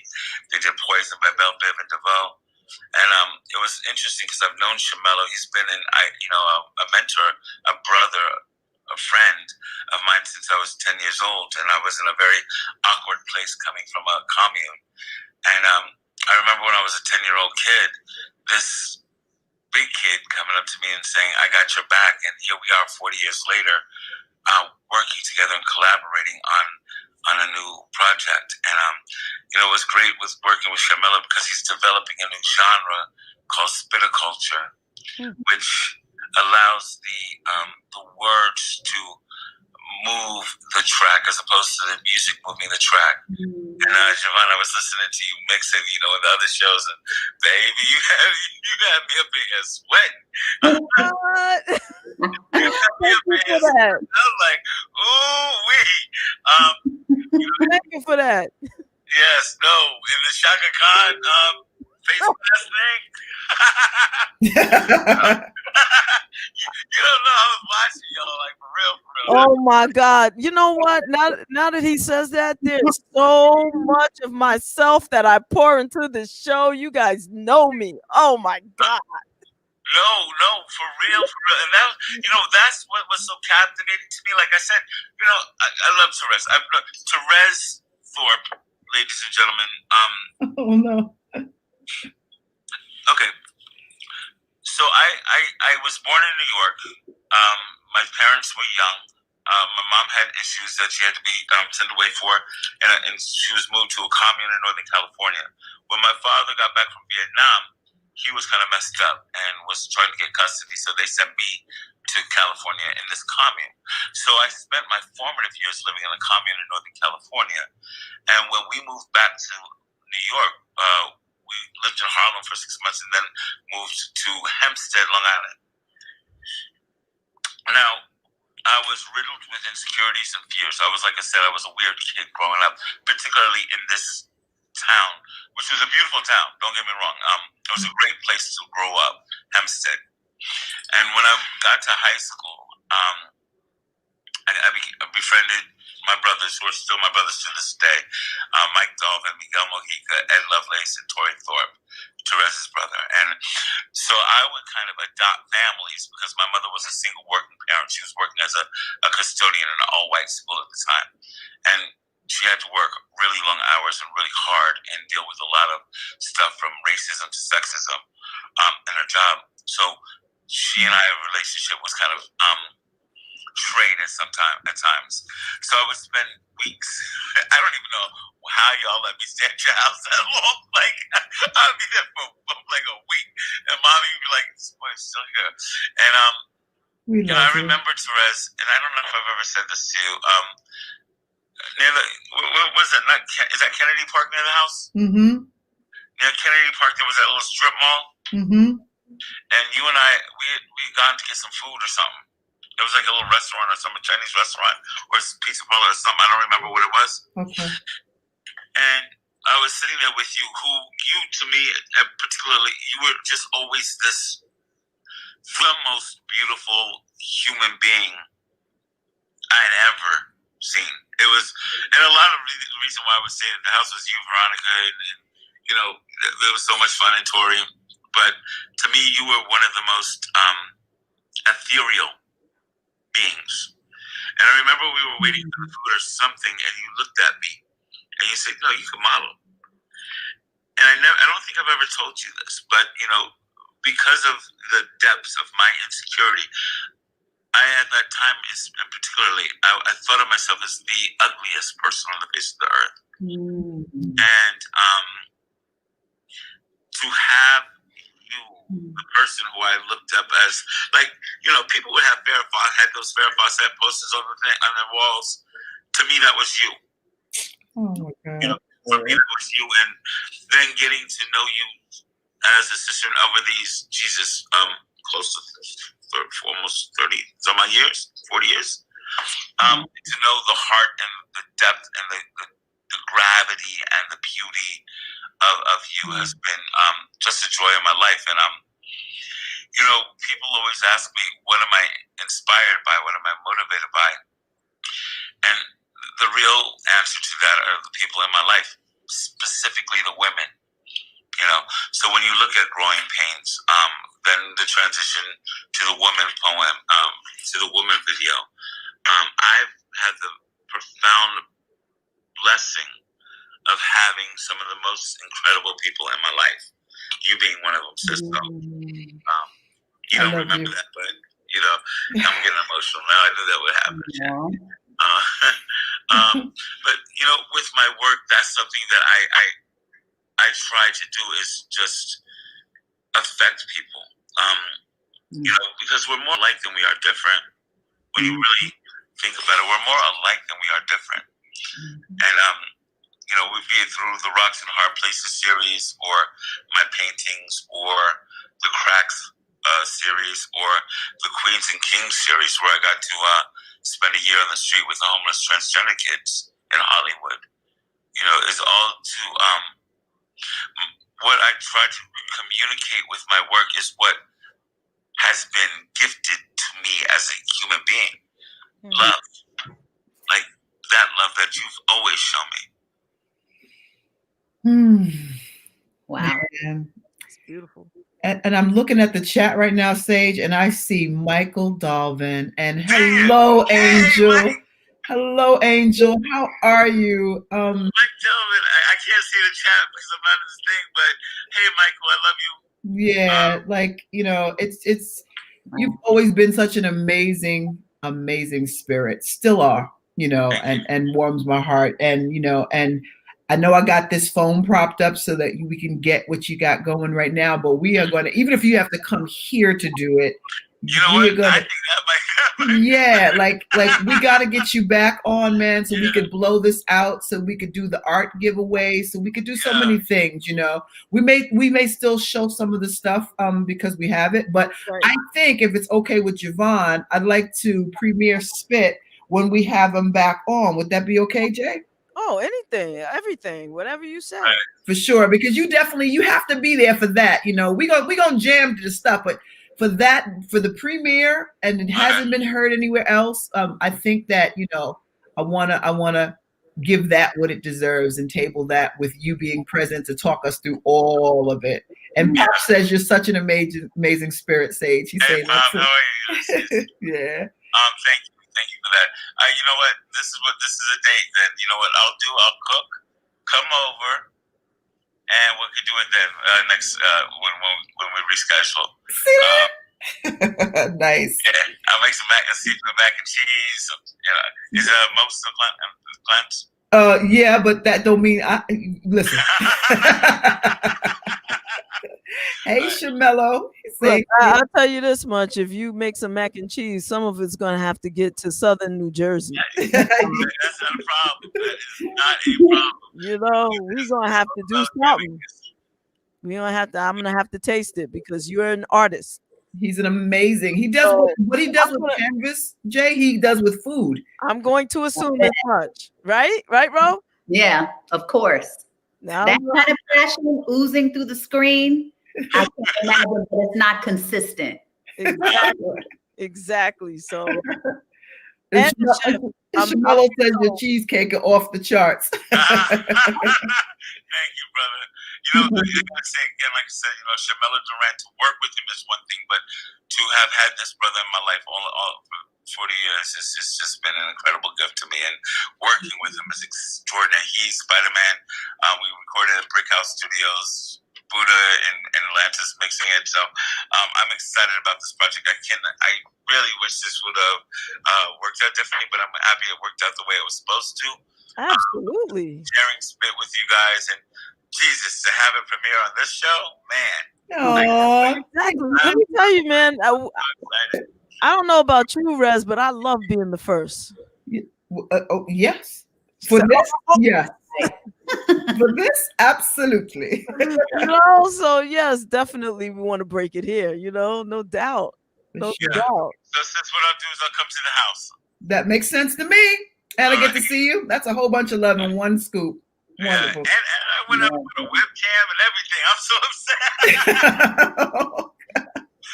They did Poison by Belle Biv and DeVoe. And it was interesting because I've known Shamelo. He's been a mentor, a brother, a friend of mine since I was 10 years old. And I was in a very awkward place coming from a commune. And I remember when I was a 10-year-old kid, this big kid coming up to me and saying, I got your back. And here we are 40 years later, working together and collaborating on a new project. And it was great with working with Shamela because he's developing a new genre called spitaculture, which allows the words to move the track as opposed to the music moving the track. And Javonne, I was listening to you mix it, in the other shows, and baby, you had me up in here sweating. What? You had me up in here sweating. I was like, ooh wee. Thank you for that. Yes, no, in the Shaka Khan face mask thing. You don't know I was watching y'all, like, for real. Oh my God. You know what? Now that he says that, there's so much of myself that I pour into this show. You guys know me. Oh my God. No, for real. And that, that's what was so captivating to me. Like I said, I love Terez. Terez Thorpe, ladies and gentlemen. Oh no. Okay. So I was born in New York. My parents were young. My mom had issues that she had to be sent away for, and she was moved to a commune in Northern California. When my father got back from Vietnam, he was kind of messed up and was trying to get custody, so they sent me to California in this commune. So I spent my formative years living in a commune in Northern California. And when we moved back to New York, we lived in Harlem for 6 months and then moved to Hempstead, Long Island. Now, I was riddled with insecurities and fears. Like I said, I was a weird kid growing up, particularly in this town, which was a beautiful town, don't get me wrong. It was a great place to grow up, Hempstead. And when I got to high school, I befriended my brothers, who are still my brothers to this day, Mike Dolvin, Miguel Mojica, Ed Lovelace, and Torrey Thorpe, Terez's brother. And so I would kind of adopt families because my mother was a single working parent. She was working as a custodian in an all-white school at the time. And she had to work really long hours and really hard and deal with a lot of stuff from racism to sexism in her job. So she and I's relationship was kind of trade at times. So I would spend weeks. I don't even know how y'all let me stay at your house that long. Like, I would be there for like a week, and mommy would be like, "This boy's still here." And I remember Terez, and I don't know if I've ever said this to you. Near the, what was it? Is that Kennedy Park near the house? Mm-hmm. Near Kennedy Park, there was that little strip mall. Mm-hmm. And you and I, we had gone to get some food or something. It was like a little restaurant or something, Chinese restaurant or pizza parlor or something. I don't remember what it was. Okay. And I was sitting there with you, who you, to me, particularly, you were just always the most beautiful human being I had ever seen. It was, and a lot of the reason why I was staying at the house was you, Veronica, and there was so much fun in Tori. But to me, you were one of the most ethereal beings. And I remember we were waiting for the food or something, and you looked at me and you said, "No, you can model." have ever told you this, but you know, because of the depths of my insecurity, I at that time and particularly I thought of myself as the ugliest person on the face of the earth. And to have you, the person who I looked up as, like, you know, people would have had those Farrah Fawcett posters on their walls. To me, that was you. Oh my God. You know, for me, that was you. And then getting to know you as a sister over these, close to for almost 30 some odd years, 40 years, to know the heart and the depth and the gravity and the beauty of you has been just a joy in my life. And you know, people always ask me, what am I inspired by? What am I motivated by? And the real answer to that are the people in my life, specifically the women. You know, so when you look at Growing Pains, then the transition to the woman poem, to the woman video, I've had the profound blessing of having some of the most incredible people in my life. You being one of them, sister. You don't remember that, but you know, I'm getting emotional now. I knew that would happen. But you know, with my work, that's something that I try to do is just affect people. You know, because we're more alike than we are different. When you really think about it, we're more alike than we are different. And you know, be it through the Rocks and Hard Places series, or my paintings, or the Cracks series, or the Queens and Kings series, where I got to spend a year on the street with the homeless transgender kids in Hollywood. You know, it's all to what I try to communicate with my work is what has been gifted to me as a human being. Love. Like that love that you've always shown me. Wow. Man. It's beautiful. And I'm looking at the chat right now, Sage, and I see Michael Dalvin. And hello, Angel. Hello, Angel. How are you? Mike Dalvin, I can't see the chat because I'm not in this thing, but hey, Michael, I love you. Yeah, like, you know, it's you've always been such an amazing spirit. Still are, you know, and warms my heart. And, you know, and I know I got this phone propped up so that we can get what you got going right now, but we are going to, even if you have to come here to do it, you know what? I think that might yeah, like we got to get you back on, man, so we could blow this out, so we could do the art giveaway, so we could do so many things, you know. We may still show some of the stuff because we have it, but I think if it's okay with Javonne, I'd like to premiere Spit when we have him back on. Would that be okay, Jay? Oh, anything, everything, whatever you say. For sure, because you have to be there for that. You know, we gonna jam to the stuff, but for the premiere, and it hasn't been heard anywhere else. I think that, you know, I wanna give that what it deserves and table that with you being present to talk us through all of it. And Pop says you're such an amazing spirit, Sage. He's saying Pop, that. how are you? Yeah. Thank you for that. You know what? This is a date that, you know what I'll do. I'll cook, come over, and we could do it then next when we reschedule. See that? Nice. Yeah, I'll make some mac and cheese. You know, is most of the clams? Yeah, but that don't mean listen. Hey, Shamello. Look, I'll tell you this much: if you make some mac and cheese, some of it's going to have to get to southern New Jersey. That's not a problem. That is not a problem. You know, we're gonna have to do something. I'm gonna have to taste it because you're an artist. He's an amazing. He does what he does with canvas, Jay. He does with food. I'm going to assume as much, right? Right, Ro? Yeah, of course. Now, that kind of passion oozing through the screen, I can imagine, but it's not consistent. Exactly. So, and Shamello says your cheesecake are off the charts. Thank you, brother. You know, I gotta say again, like I said, you know, Shamello Durant, to work with him is one thing, but to have had this brother in my life all for 40 years, it's just been an incredible gift to me. And working with him is extraordinary. He's Spider-Man. We recorded at Brick House Studios Buddha and Atlantis mixing it. So I'm excited about this project. I really wish this would have worked out differently, but I'm happy it worked out the way it was supposed to. Absolutely. Sharing spit with you guys, and Jesus, to have it premiere on this show, man. Oh, exactly. Let me tell you, man. I don't know about you, Rez, but I love being the first. Yes. For this, yes. For this, absolutely. So yes, definitely we want to break it here, no doubt. No doubt. So since what I'll do is I'll come to the house. That makes sense to me. And I get to see you. That's a whole bunch of love in one scoop. Wonderful. And I went up with a webcam and everything. I'm so upset.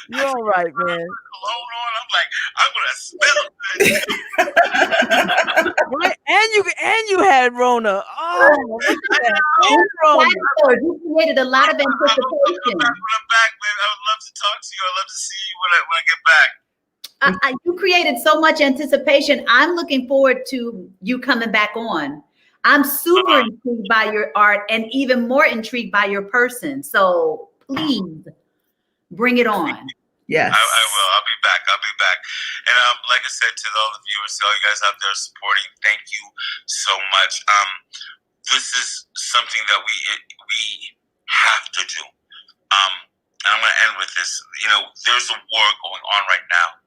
You're all right, man. I'm like, I'm gonna spill. Right? And you had Rona. Oh, look at that. And Rona. You created a lot of anticipation. When I'm back, man, I would love to talk to you. I'd love to see you when I get back. You created so much anticipation. I'm looking forward to you coming back on. I'm super intrigued by your art and even more intrigued by your person. So please bring it on. Yes. I will. I'll be back. And like I said to all the viewers, to all you guys out there supporting, thank you so much. This is something that we have to do. And I'm going to end with this. There's a war going on right now.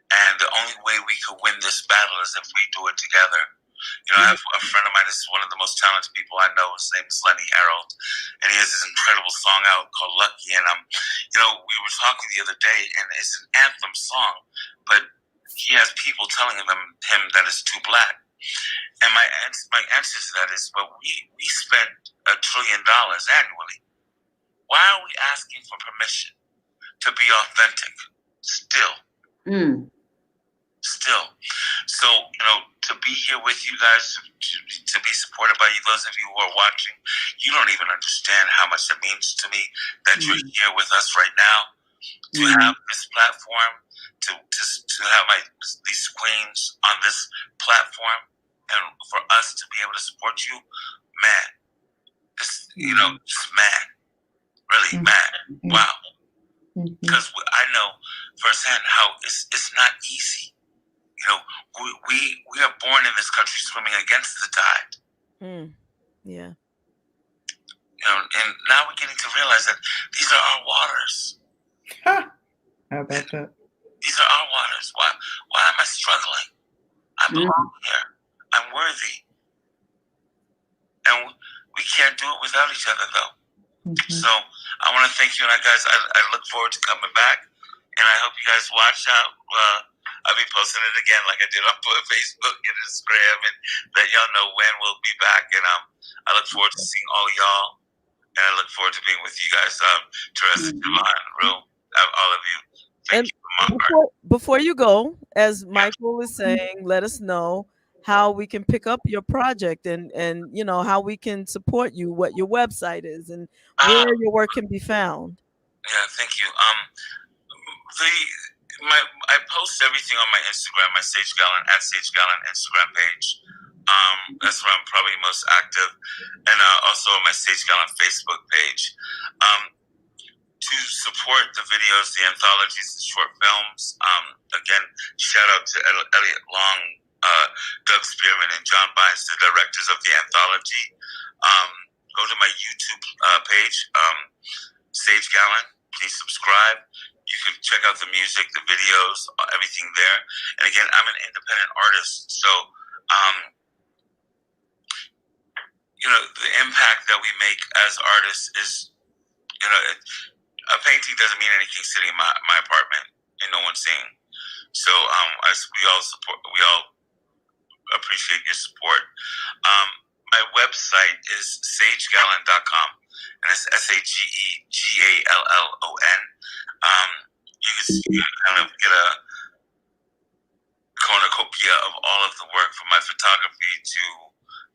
And the only way we could win this battle is if we do it together. I have a friend of mine. This is one of the most talented people I know. His name is Lenny Harold, and he has this incredible song out called "Lucky." And we were talking the other day, and it's an anthem song, but he has people telling him that it's too black. And my answer to that is, but we spend $1 trillion annually. Why are we asking for permission to be authentic still? So, to be here with you guys, to be supported by you, those of you who are watching, you don't even understand how much it means to me that you're here with us right now. To have this platform, to have these queens on this platform, and for us to be able to support you, man, just mad, really mad. Wow. Because I know firsthand how it's not easy. We are born in this country swimming against the tide. Yeah. And now we're getting to realize that these are our waters. How about that? These are our waters. Why am I struggling? I belong here. I'm worthy. And we can't do it without each other, though. So I want to thank you, and I look forward to coming back. And I hope you guys watch out. I'll be posting it again like I did on Facebook and Instagram, and let y'all know when we'll be back. And I look forward to seeing all of y'all, and I look forward to being with you guys. Terez, Javonne, Rue, all of you. Thank you for my heart. Before you go, as Michael is saying, let us know how we can pick up your project and how we can support you, what your website is, and where your work can be found. Yeah, thank you. I post everything on my Instagram, my Sage Gallen @SageGallen Instagram page. That's where I'm probably most active, and also on my Sage Gallen Facebook page. To support the videos, the anthologies, the short films. Again, shout out to Elliot Long, Doug Spearman, and John Bynes, the directors of the anthology. Go to my YouTube page, Sage Gallen. Please subscribe. You can check out the music, the videos, everything there. And again, I'm an independent artist, so the impact that we make as artists is, a painting doesn't mean anything sitting in my apartment and no one's seeing. So we all appreciate your support. My website is sagegallen.com, and it's SAGEGALLON. You can kind of get a cornucopia of all of the work, from my photography to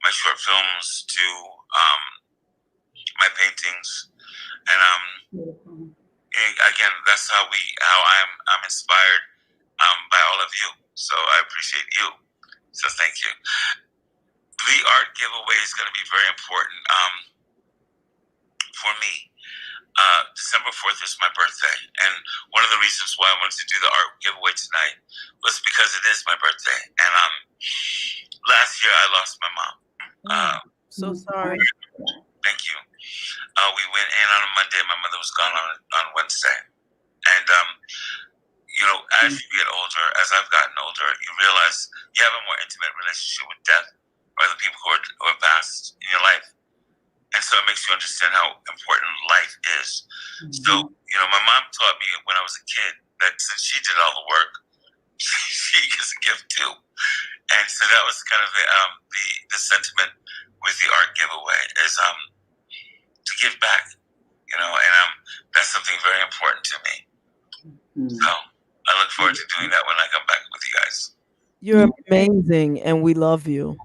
my short films to my paintings, and again, that's how I'm inspired by all of you. So I appreciate you. So thank you. The art giveaway is going to be very important for me. December 4th is my birthday, and one of the reasons why I wanted to do the art giveaway tonight was because it is my birthday. And last year I lost my mom. So sorry. Thank you. We went in on a Monday. My mother was gone on Wednesday, and you know, as you get older, as I've gotten older, you realize you have a more intimate relationship with death or the people who are passed in your life. And so it makes you understand how important life is. So, you know, my mom taught me when I was a kid that since she did all the work, she gets a gift too. And so that was kind of the sentiment with the art giveaway is to give back, you know, and that's something very important to me. So I look forward to doing that when I come back with you guys. You're amazing, and we love you.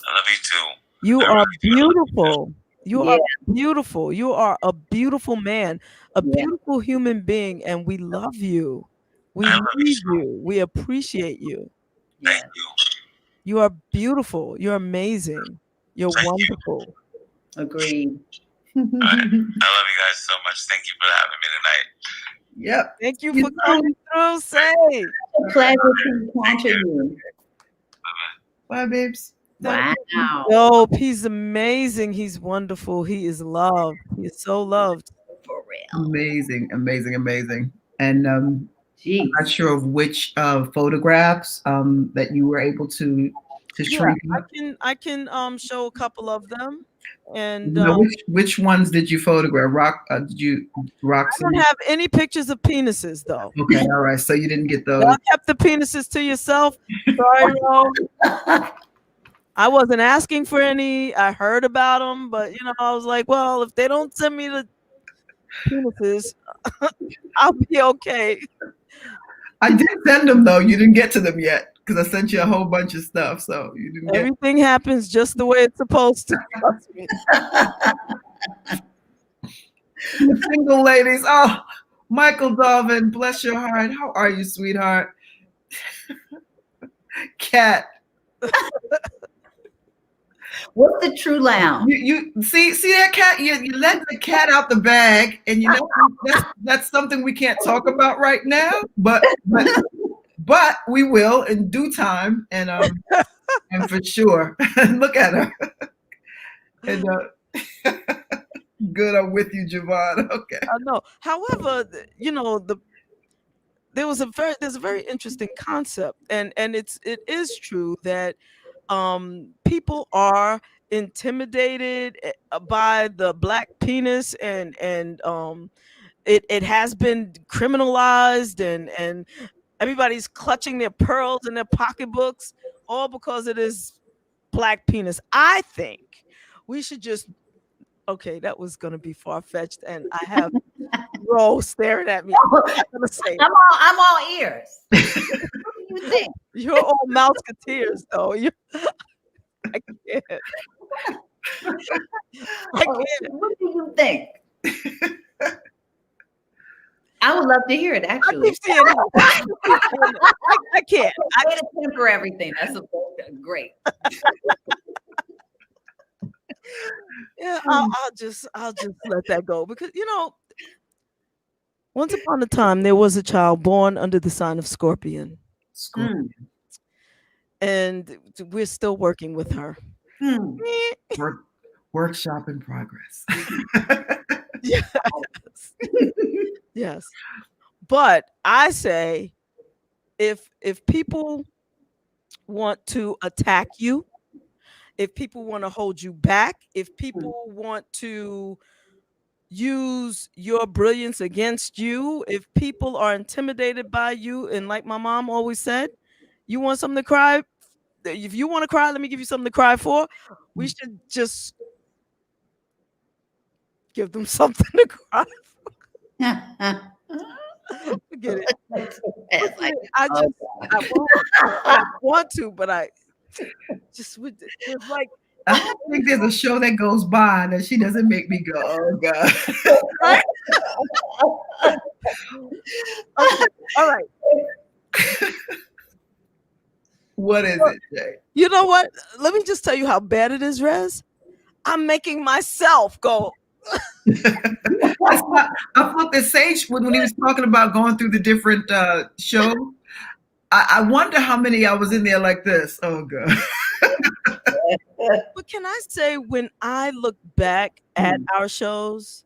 I love you too. You are beautiful. You are beautiful. You are a beautiful man, a beautiful human being, and we love you. We need you. We appreciate you. Thank you. You are beautiful. You're amazing. You're wonderful. Agreed. All right. I love you guys so much. Thank you for having me tonight. Yep. Thank you for coming through, Say. A pleasure to encounter you. Bye, babes. Wow. Dope. He's amazing. He's wonderful. He is loved. He is so loved. For real. Amazing, amazing, amazing. And I'm not sure of which photographs that you were able to shrink. I can show a couple of them. And which ones did you photograph? Did you rock? I don't have any pictures of penises though. Okay, all right. So you didn't get those. Y'all kept the penises to yourself. Sorry, Ro. I wasn't asking for any. I heard about them, but you know, I was like, well, if they don't send me the penises, I'll be okay. I did send them though. You didn't get to them yet because I sent you a whole bunch of stuff. So you didn't. Everything happens just the way it's supposed to. Trust me. The single ladies. Oh, Michael Dalvin, bless your heart. How are you, sweetheart? Cat. What's the true lounge? You see that cat? You let the cat out the bag, and you know that's something we can't talk about right now. But we will in due time, and for sure. Look at her. And good, I'm with you, Javonne. Okay. I know. However, you know there's a very interesting concept, and it is true that people are intimidated by the black penis, and it has been criminalized, and everybody's clutching their pearls in their pocketbooks, all because it is black penis. I think we should just. Okay, that was gonna be far-fetched, and I have Ro staring at me. I'm all ears. What do you think? You're all mouseketeers, though. I can't. I can't. What do you think? I would love to hear it. Actually, I can't. I way to temper everything. That's great. Yeah, I'll just let that go, because you know, once upon a time there was a child born under the sign of Scorpion. And we're still working with her. Workshop in progress. Yes. Yes. But I say, if people want to attack you, if people want to hold you back, if people want to use your brilliance against you, if people are intimidated by you, and like my mom always said, you want something to cry? If you want to cry, let me give you something to cry for. We should just give them something to cry for. Forget it. I want to, but I just would. It's like, I think there's a show that goes by that she doesn't make me go, oh God. Right? Okay. All right. What is it, Jay? You know what? Let me just tell you how bad it is, Rez. I'm making myself go. I thought that Sage, when he was talking about going through the different shows, I wonder how many I was in there like this. Oh, God. But can I say, when I look back at our shows,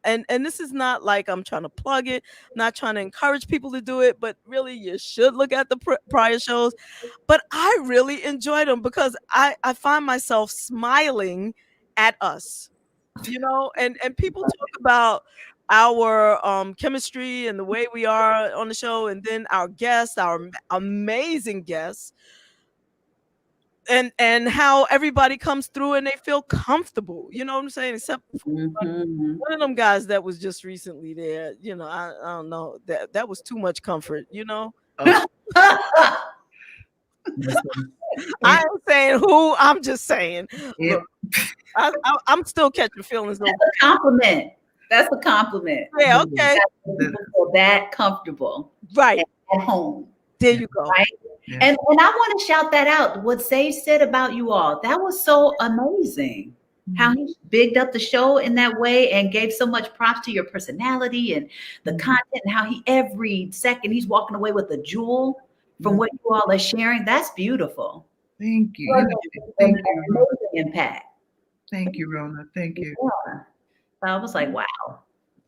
and this is not like I'm trying to plug it, not trying to encourage people to do it, but really you should look at the prior shows. But I really enjoyed them because I find myself smiling at us, you know, and people talk about our chemistry and the way we are on the show, and then our guests, our amazing guests, and how everybody comes through and they feel comfortable, you know what I'm saying? Except for one of them guys that was just recently there, you know, I don't know, that was too much comfort, you know. I ain't saying who, I'm just saying. Look, I'm still catching feelings. That's a compliment. That's a compliment. Yeah, okay. Feel that comfortable, right, at home. There you go. Right. Yeah. And I want to shout that out. What Sage said about you all, that was so amazing. How he bigged up the show in that way and gave so much props to your personality and the content, and how he every second he's walking away with a jewel from what you all are sharing. That's beautiful. Thank you. Thank you. Amazing impact. Thank you, Rona. Thank you. Yeah. I was like, wow.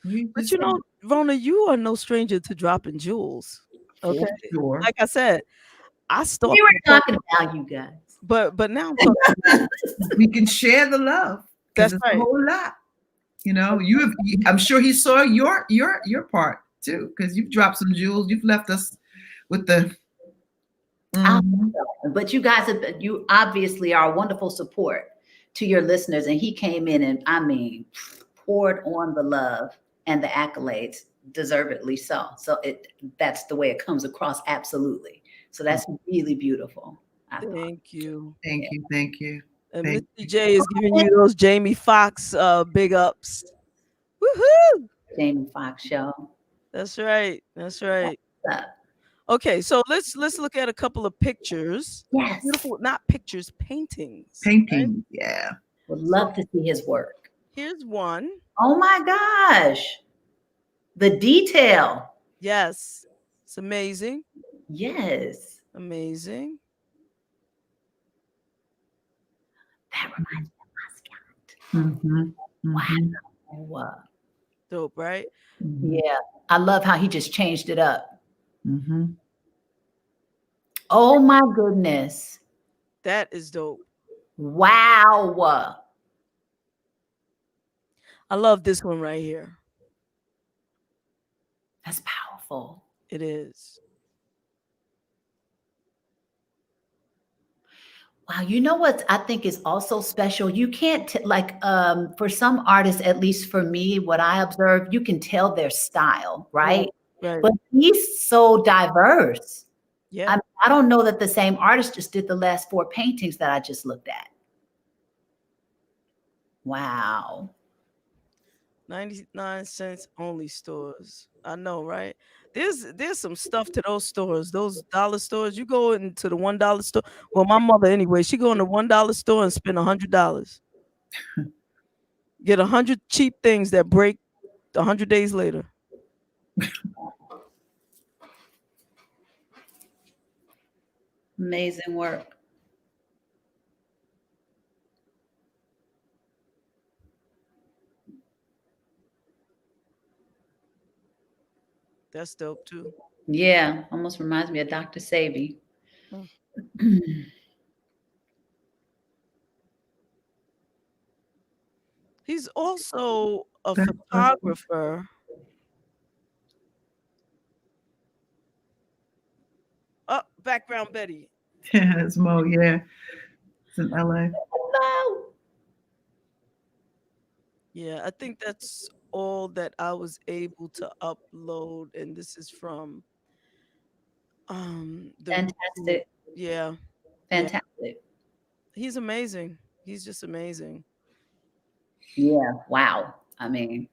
But you know, Rona, you are no stranger to dropping jewels. Okay. Sure. Like I said, I stalked. We were talking about you guys. But now I'm talking we can share the love. That's it's right. A whole lot. You know, I'm sure he saw your part too, because you've dropped some jewels. You've left us with the But you guys you obviously are a wonderful support to your listeners. And he came in and, I mean, poured on the love and the accolades, deservedly so. So that's the way it comes across. Absolutely. So that's really beautiful. Thank you. Thank you. Thank you. And Mr. J is giving you those Jamie Foxx big ups. Woohoo! Jamie Foxx show. That's right. That's right. Okay, so let's look at a couple of pictures. Yes. Beautiful, not pictures, paintings. Paintings, right? Yeah. Would love to see his work. Here's one. Oh my gosh. The detail. Yes. It's amazing. Yes. Amazing. That reminds me of Moscow. Wow. Dope, right? Yeah. I love how he just changed it up. Oh my goodness. That is dope. Wow. I love this one right here. That's powerful. It is. Wow, you know what I think is also special? You can't for some artists, at least for me, what I observe, you can tell their style, right? Right. But he's so diverse. Yeah. I don't know that the same artist just did the last 4 paintings that I just looked at. Wow. 99-cent only stores. I know, right? There's some stuff to those stores, those dollar stores. You go into the $1 store. Well, my mother anyway, she go in the $1 store and spend $100. Get 100 cheap things that break 100 days later. Amazing work. That's dope too. Yeah, almost reminds me of Dr. Sabi. He's also a photographer. Oh, background Betty. Yeah, it's Mo. Yeah, it's in LA. Hello. Yeah, I think that's all that I was able to upload, and this is from Fantastic. Yeah. Fantastic. Yeah. He's amazing. He's just amazing. Yeah. Wow. I mean,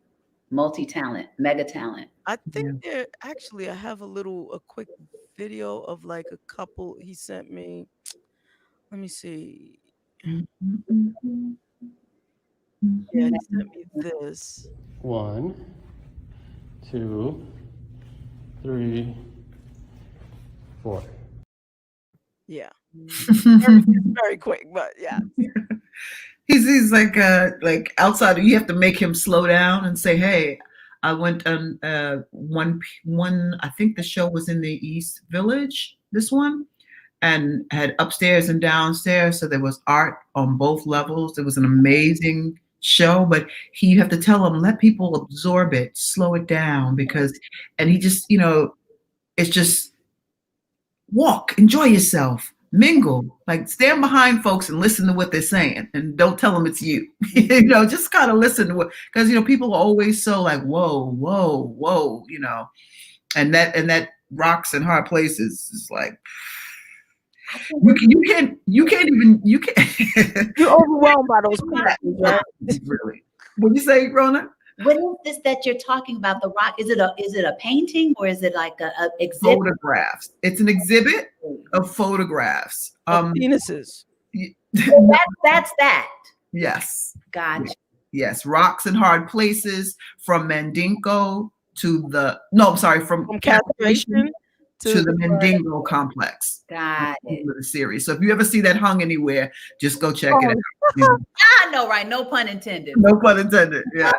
multi-talent, mega talent. I think I have a quick video of like a couple he sent me. Let me see. Yeah, he sent me this. 1, 2, 3, 4. Yeah. Very quick, but yeah. He's like outside. You have to make him slow down and say, "Hey, I went on one. I think the show was in the East Village. This one, and had upstairs and downstairs. So there was art on both levels. It was an amazing show. But you have to tell him, let people absorb it, slow it down, and he just, it's just walk, enjoy yourself." Mingle, like stand behind folks and listen to what they're saying, and don't tell them it's you. Just kind of listen to what, because people are always so like whoa, whoa, whoa, and that rocks and hard places is like you can't you're overwhelmed by those people, right? Really. What you say, Rona? What is this that you're talking about? The rock? Is it a painting or is it like a exhibit? Photographs. It's an exhibit of photographs. Penises. That's that. Yes. Gotcha. Yes. Rocks and hard places from Mandingo from castration to the Mandingo complex. Got it. The series. So if you ever see that hung anywhere, just go check it out. I know, right? No pun intended. No pun intended. Yeah.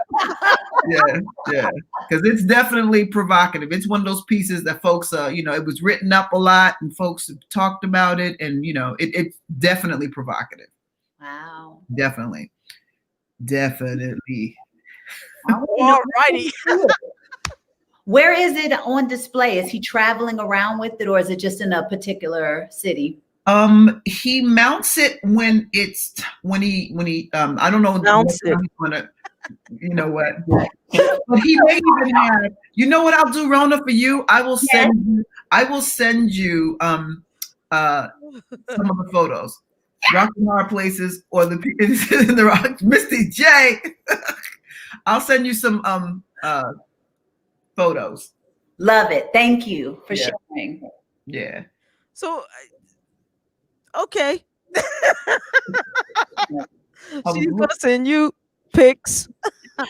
Yeah. Because it's definitely provocative. It's one of those pieces that folks, it was written up a lot and folks have talked about it, and it's definitely provocative. Wow. Definitely. All righty. Where is it on display? Is he traveling around with it, or is it just in a particular city? He mounts it when he I don't know. Mounts it. What? But he may even have. You know what I'll do, Rona, for you? I will send you some of the photos. Rock and hard places, or the in the rock. Misty J. I'll send you some photos. Love it. Thank you for sharing. Yeah. So, okay. She's gonna send you pics. I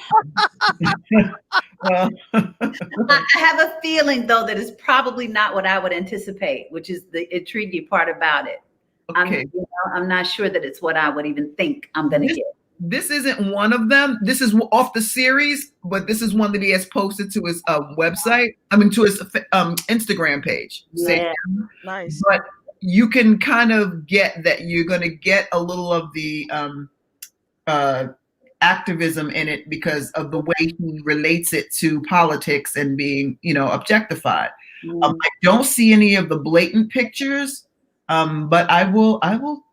have a feeling, though, that it's probably not what I would anticipate, which is the intriguing part about it. Okay. I'm not sure that it's what I would even think I'm going to get. This isn't one of them. This is off the series, but this is one that he has posted to his website. To his Instagram page. Yeah. Nice. But you can kind of get that you're going to get a little of the activism in it because of the way he relates it to politics and being, objectified. I don't see any of the blatant pictures, but I will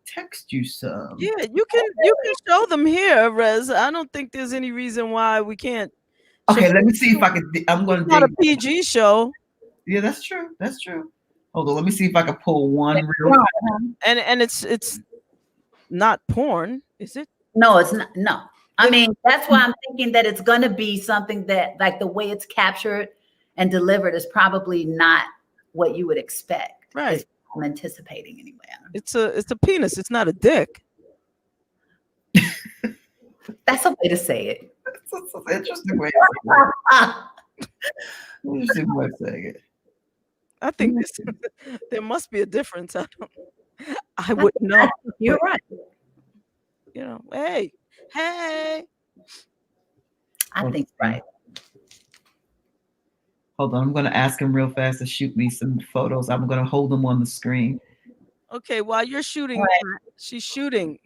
text you some. Yeah, you can show them here, Rez. I don't think there's any reason why we can't. Okay, let me see if I can. I'm going to. Not a PG show. Yeah, that's true. Hold on, let me see if I can pull one real. And it's not porn, is it? No, it's not. No, I mean that's why I'm thinking that it's going to be something that, like, the way it's captured and delivered is probably not what you would expect. Right. I'm anticipating anyway. It's a penis. It's not a dick. That's a way to say it. That's an interesting way. Interesting way of saying it. I think there must be a difference. I wouldn't know. You're right. Hey. I think right. Hold on, I'm going to ask him real fast to shoot me some photos. I'm going to hold them on the screen. Okay, while you're shooting, she's shooting.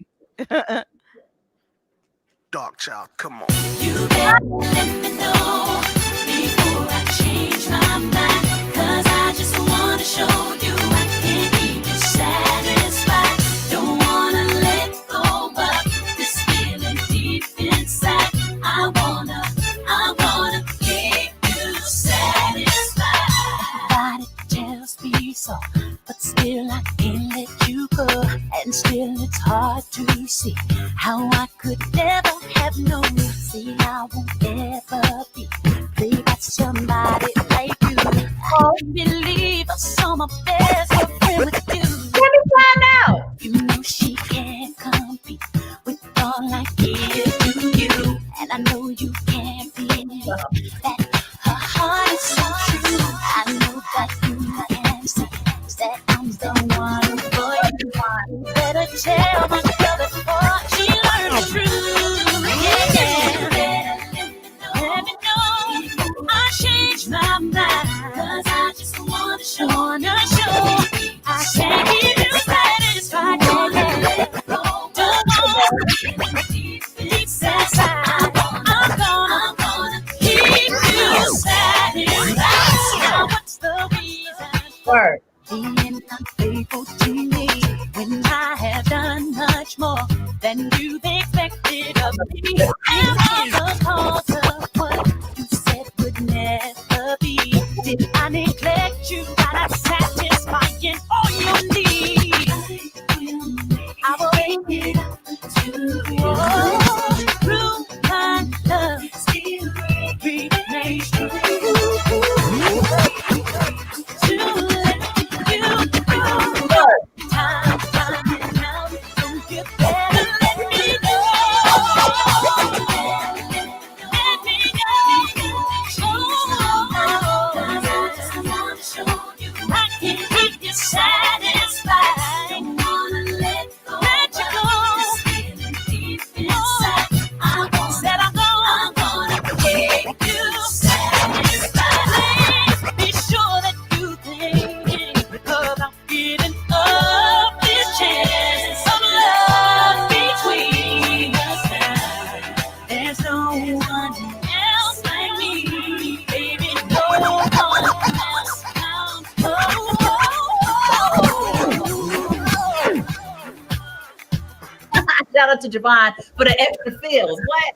Dark child, come on. You better let me know before I change my mind, 'cause I just want to show you I can't keep you satisfied. Don't want to let go, but this feeling deep inside, I wanna keep you satisfied. Body tells me so, but still I can't let you go. And still it's hard to see how I could never have known you. See, I won't ever be played by somebody like you. Oh, believe I saw my best friend with you. Let me find out. You know she can't compete with all I give to you. And I know you can't be that her heart is so true. I know that you can see that I'm the one for you. Better tell my girl before she learns the truth. Yeah. Let me know I changed my mind, 'cause I just wanna show I can't keep you satisfied. Don't let it go. Don't want deep satisfied. I'm gonna keep you satisfied. Now what's the reason for being unfaithful to me when I have done much more than you've expected of me? Am I the cause of what you said would never be? Did I neglect you by not satisfying all your needs? I will make it to through my love still remains true. To let you know time running out, so you better let me know. Let me know. I just wanna show you I can keep you satisfied. Don't wanna let you go. This feeling deep inside. I'm gonna keep you satisfied. Please be sure that you think, because I'm giving up this chance of love between us now. There's no one else like me, baby. No one else. Shout out to Javonne for the extra feels. What?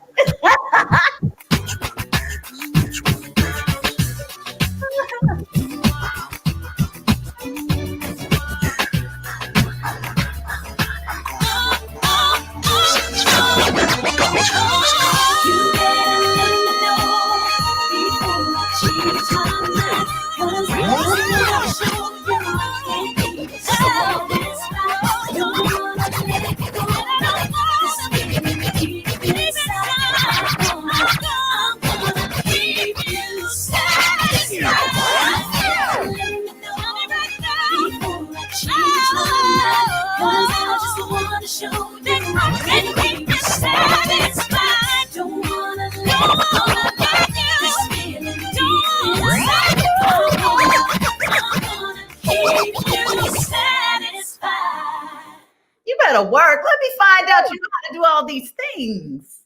You better work. Let me find out you know how to do all these things.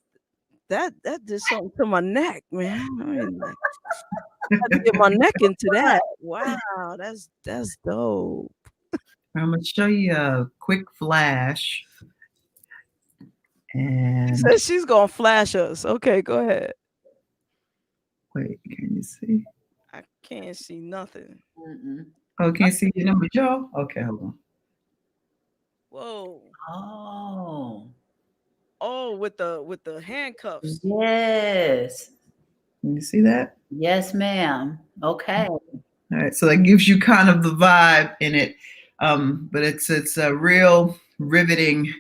That did something to my neck, man. I mean, like, I had to get my neck into that. Wow, that's dope. I'm gonna show you a quick flash. And She says she's gonna flash us. Okay, go ahead. Wait, can you see? I can't see nothing. Oh, can't see your number, Joe? Okay, hold on. Whoa. Oh, with the handcuffs. Yes. Can you see that? Yes, ma'am. Okay. All right, so that gives you kind of the vibe in it, but it's a real riveting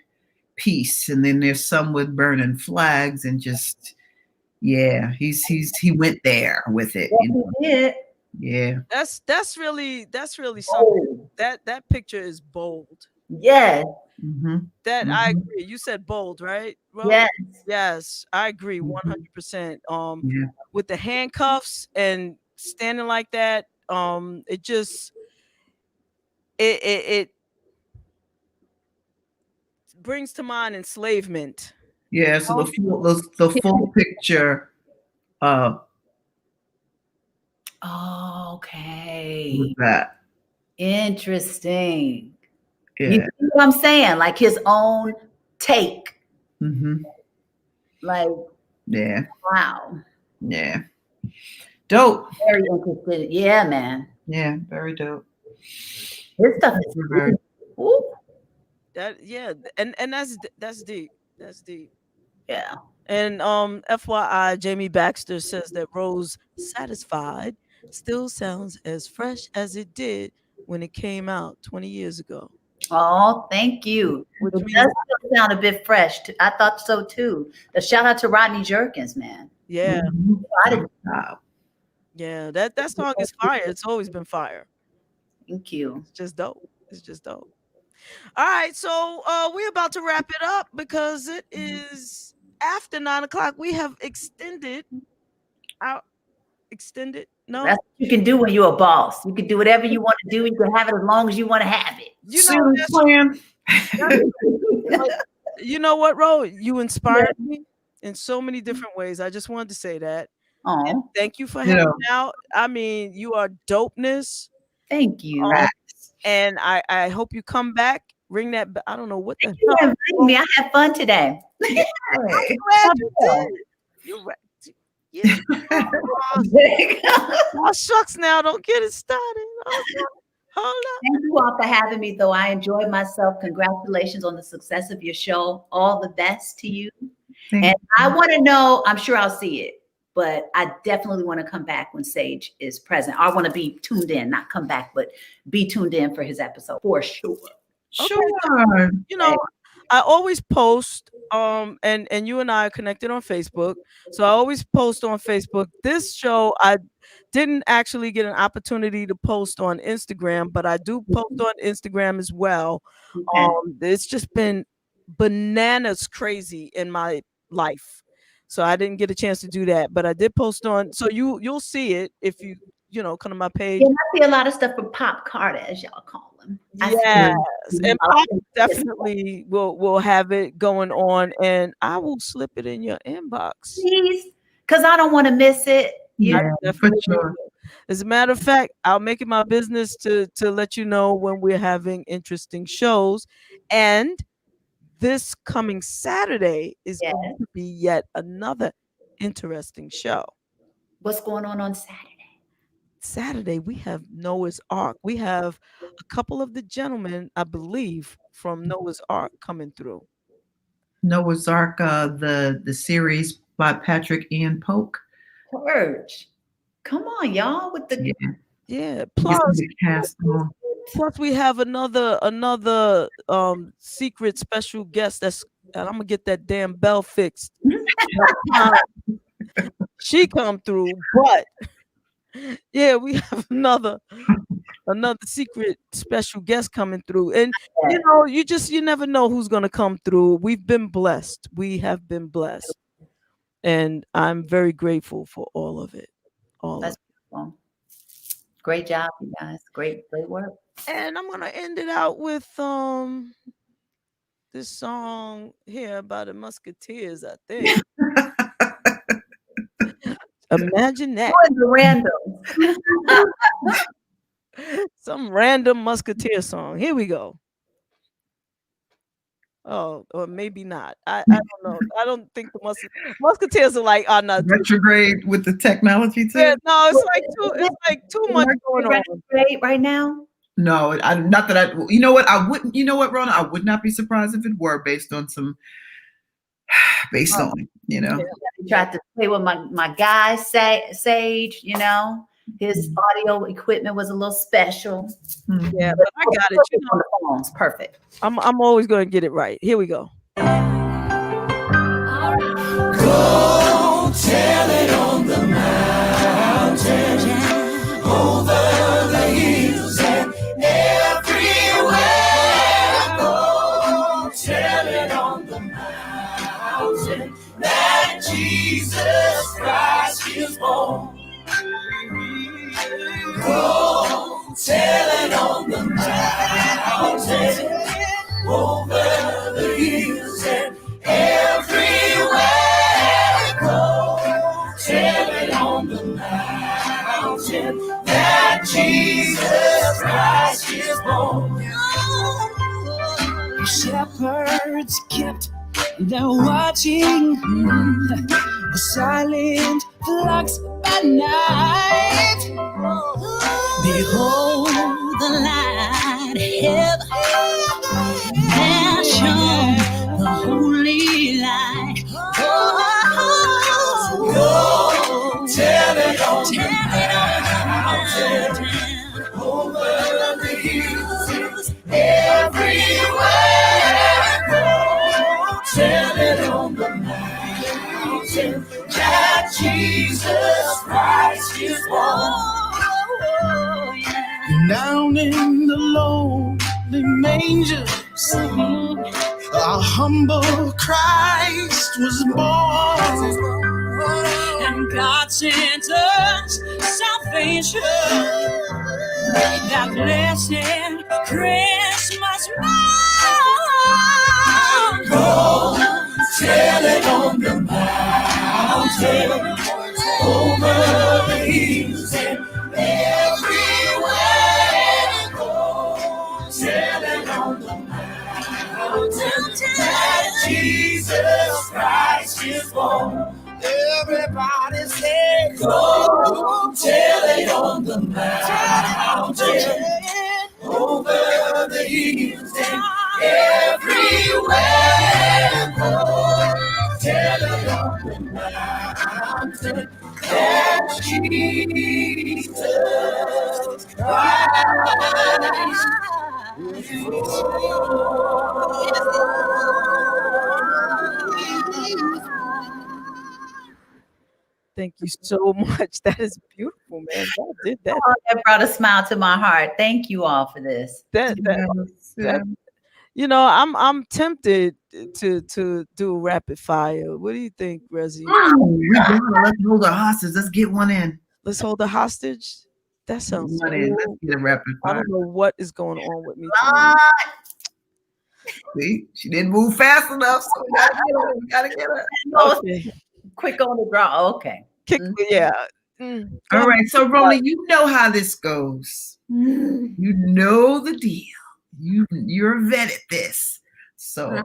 piece. And then there's some with burning flags and just he went there with it. Yes, he did. Yeah. That's really something. That picture is bold. Yes. That I agree. You said bold, right? Rose? Yes. Yes, I agree 100%. Yeah. With the handcuffs and standing like that, it just it brings to mind enslavement. Yeah, so the full picture Okay. with that. Interesting. Yeah. You see what I'm saying? Like his own take. Like, yeah. Wow. Yeah. Dope. Very interested. Yeah, man. Yeah, very dope. This stuff is very And that's deep. That's deep. Yeah. And FYI, Jamie Baxter says that Rose Satisfied still sounds as fresh as it did when it came out 20 years ago. Oh, thank you. It does still sound a bit fresh. I thought so too. A shout out to Rodney Jerkins, man. Yeah. Wow. Yeah. That song is fire. It's always been fire. Thank you. It's just dope. It's just dope. All right, so we're about to wrap it up because it is after 9 o'clock. We have extended our no. That's what you can do when you're a boss. You can do whatever you want to do. You can have it as long as you want to have it. You know what, Ro? You inspired me in so many different ways. I just wanted to say that. And thank you for hanging out. I mean, you are dopeness. Thank you. And I hope you come back. Ring that. I don't know what the hell. You invited me. I had fun today. I'm glad you did. You're right. Yeah. Oh, shucks, now don't get it started. Hold up. Thank you all for having me, though. I enjoyed myself. Congratulations on the success of your show. All the best to you. And I want to know, I'm sure I'll see it, but I definitely want to come back when Sage is present. I want to be tuned in, not come back, but be tuned in for his episode for sure. Sure. You know, I always post, and you and I are connected on Facebook. So I always post on Facebook. This show, I didn't actually get an opportunity to post on Instagram, but I do post on Instagram as well. It's just been bananas crazy in my life. So I didn't get a chance to do that, but I did post on. So you'll see it if you come to my page. Yeah, I see a lot of stuff from Pop Carter, as y'all call him. Yes, and Pop definitely will have it going on, and I will slip it in your inbox. Please, because I don't want to miss it. Yeah, for sure. As a matter of fact, I'll make it my business to let you know when we're having interesting shows. And this coming Saturday is going to be yet another interesting show. What's going on Saturday? Saturday, we have Noah's Ark. We have a couple of the gentlemen, I believe, from Noah's Ark coming through. Noah's Ark, the series by Patrick Ian Polk. Purge. Come on, y'all, with the Plus we have another secret special guest and I'm gonna get that damn bell fixed. She come through, but yeah, we have another secret special guest coming through. And you never know who's gonna come through. We've been blessed. We have been blessed. And I'm very grateful for all of it. That's beautiful. Great job, you guys. Great work. And I'm gonna end it out with this song here by the Musketeers, I think. Imagine that. Some random Musketeer song. Here we go. Oh, or maybe not. I don't know. I don't think the Musketeers are not retrograde with the technology too. Yeah, no, it's like too much going on right now. No, not that I. You know what? I wouldn't. You know what, Rona? I would not be surprised if it were based on. Yeah, I tried to play with my guy Sage. His audio equipment was a little special. Yeah, but I got it. On the phones, perfect. I'm always going to get it right. Here we go. Go tell it on the mountain, over the hills and everywhere. Go tell it on the mountain that Jesus Christ is born. Go tell it on the mountain, over the hills and everywhere. Go tell it on the mountain that Jesus Christ is born. Shepherds kept their watching, silent flocks by night. Behold the light, heaven has shone, the holy light. Go tell it on the mountain, over the hills, everywhere. Go tell it on the mountain that Jesus Christ is born. Down in the lowly manger, a humble Christ was born. And God sent us salvation, that blessed Christmas morn. Go tell it on the mountain, over the hills and everywhere. Go tell it on the mountain that Jesus Christ is born. Everybody say, go tell it on the mountain, over the hills and everywhere. Go tell it on the mountain that Jesus Christ is born. Thank you so much. That is beautiful, man. Y'all did that. Oh, that brought a smile to my heart. Thank you all for this. That you know, I'm tempted to do rapid fire. What do you think, Rezi? Let's hold a hostage. Let's get one in. Let's hold a hostage. That sounds so Let's get a rapid I fire. don't know what is going on with me. See, she didn't move fast enough, so we gotta get her. Okay. Quick on the draw. Okay. Kick yeah. All right, so Rolly, you know how this goes. You know the deal. You're a vet at this. So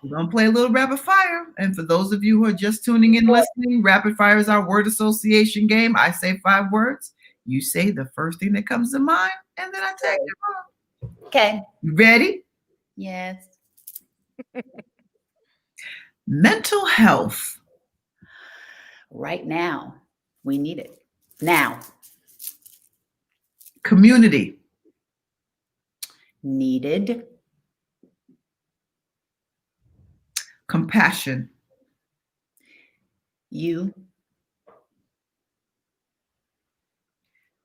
we're gonna play a little rapid fire. And for those of you who are just tuning in listening, rapid fire is our word association game. I say 5 words, you say the first thing that comes to mind, and then I take it on. Okay. You ready? Yes. Mental health. Right now, we need it. Now. Community. Needed. Compassion. You.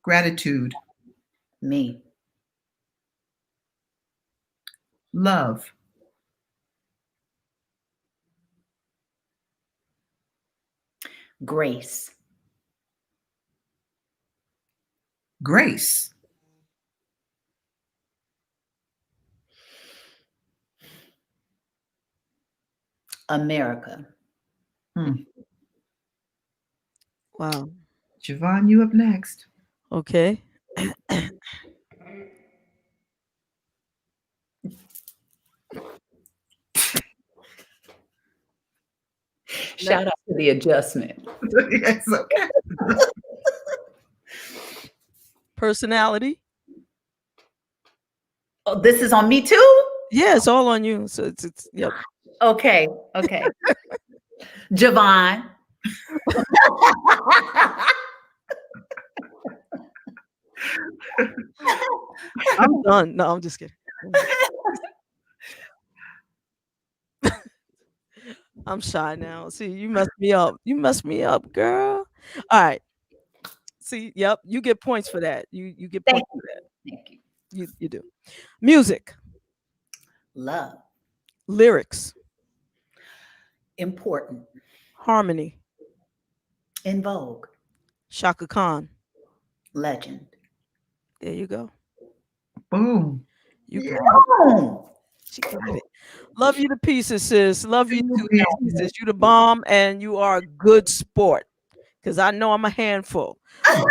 Gratitude. Me. Love. Grace. Grace. America. Wow. Javonne, you up next. Okay. Shout out to the adjustment. Yes, okay. Personality. Oh, this is on me too? Yeah, it's all on you. So it's yep. Okay. Javonne. I'm done. No, I'm just kidding. I'm shy now. See, you messed me up. You messed me up, girl. All right. See, yep, you get points for that. You get points for that. Thank you. You do. Music. Love. Lyrics. Important. Harmony. In vogue. Shaka Khan. Legend. There you go. Boom. You got it. She got it. Love you to pieces, sis. Love you to pieces. You the bomb, and you are a good sport. Because I know I'm a handful. I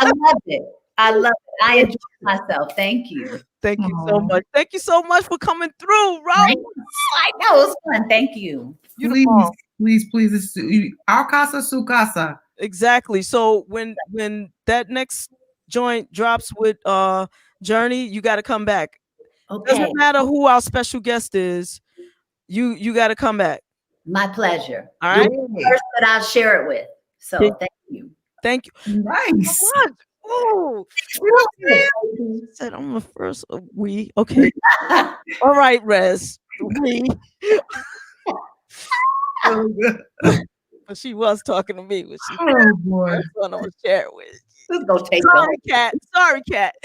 love it. I enjoyed myself. Thank you. Thank you so much. Thank you so much for coming through, Ro. I know it was fun. Thank you. Please, it's our casa, su casa. Exactly. So when that next joint drops with Journey, you got to come back. Okay. Doesn't matter who our special guest is. You got to come back. My pleasure. All right. You're the first that I'll share it with. So thank you. Thank you. Nice. Oh, said I'm the first. We okay. All right, Rez. We. But But she was talking to me when she Oh boy. that's what I'm gonna share it with. Let's go take Sorry, cat. Sorry, cat.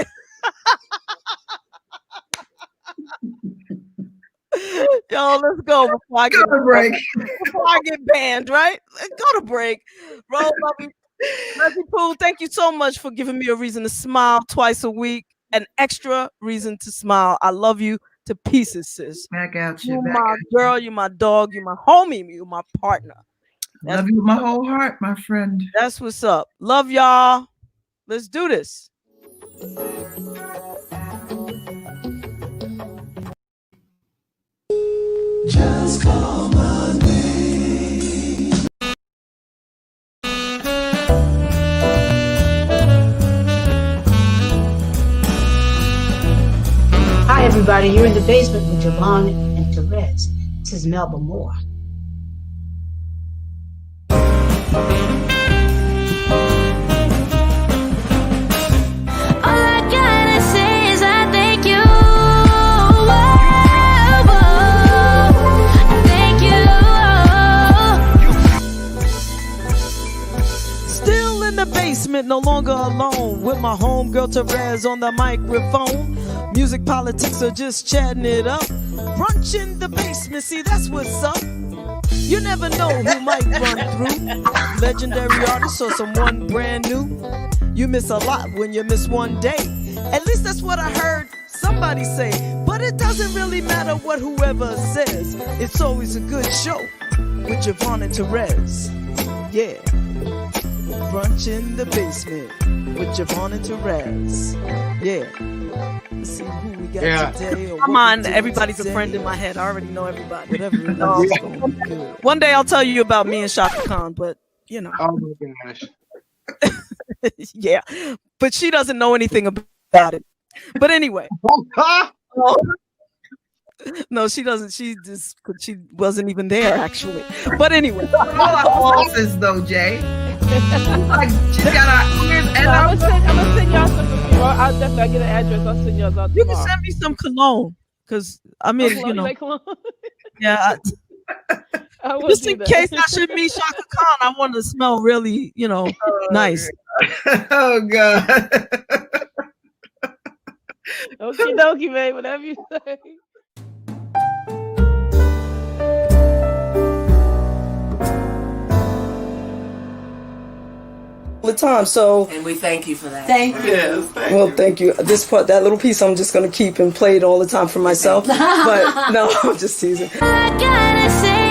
Yo, let's go before I get Go to break. Before I get banned, right? Let's go to break. Roll, love you. Reggie Pooh, thank you so much for giving me a reason to smile twice a week. An extra reason to smile. I love you to pieces, sis. Back out you. You're Back my out girl, you're my dog, you're my homie, you're my partner. you. Love you with my whole heart, my friend. That's what's up. Love y'all. Let's do this. Just call my name. Hi, everybody. You're in the basement with Javonne and Terez. This is Melba Moore. All I gotta say is I thank you. Still in the basement, no longer alone, with my homegirl Terez on the microphone. Music politics are just chatting it up. Brunch in the basement, see that's what's up. You never know who might run through. Legendary artist or someone brand new. You miss a lot when you miss one day. At least that's what I heard somebody say. But it doesn't really matter what whoever says. It's always a good show with Javonne and Terez. Yeah. Brunch in the basement with Javonne and Terez. Yeah. Let's see who we got today. Or come on, everybody's a friend in my head. I already know everybody. Whatever it is, it's gonna be good. One day I'll tell you about me and Shaka Khan, but you know. Oh my gosh. Yeah. But she doesn't know anything about it. But anyway. No, she doesn't. She wasn't even there actually. But anyway. Horses though, Jay. Like she got our ears and I'm gonna send y'all some tomorrow. I'll definitely get an address. I'll send y'all out tomorrow. You can send me some cologne, because I mean, cologne, you know, like cologne? yeah. I will Just do in that. case I should meet Shaka Khan, I want to smell really, you know, nice. Oh God. Okie dokie, babe. Whatever you say. The time, so And we thank you for that. Thank you. Yes, thank well, you. thank you. This part, that little piece, I'm just gonna keep and play it all the time for myself. But no, I'm just teasing. I gotta say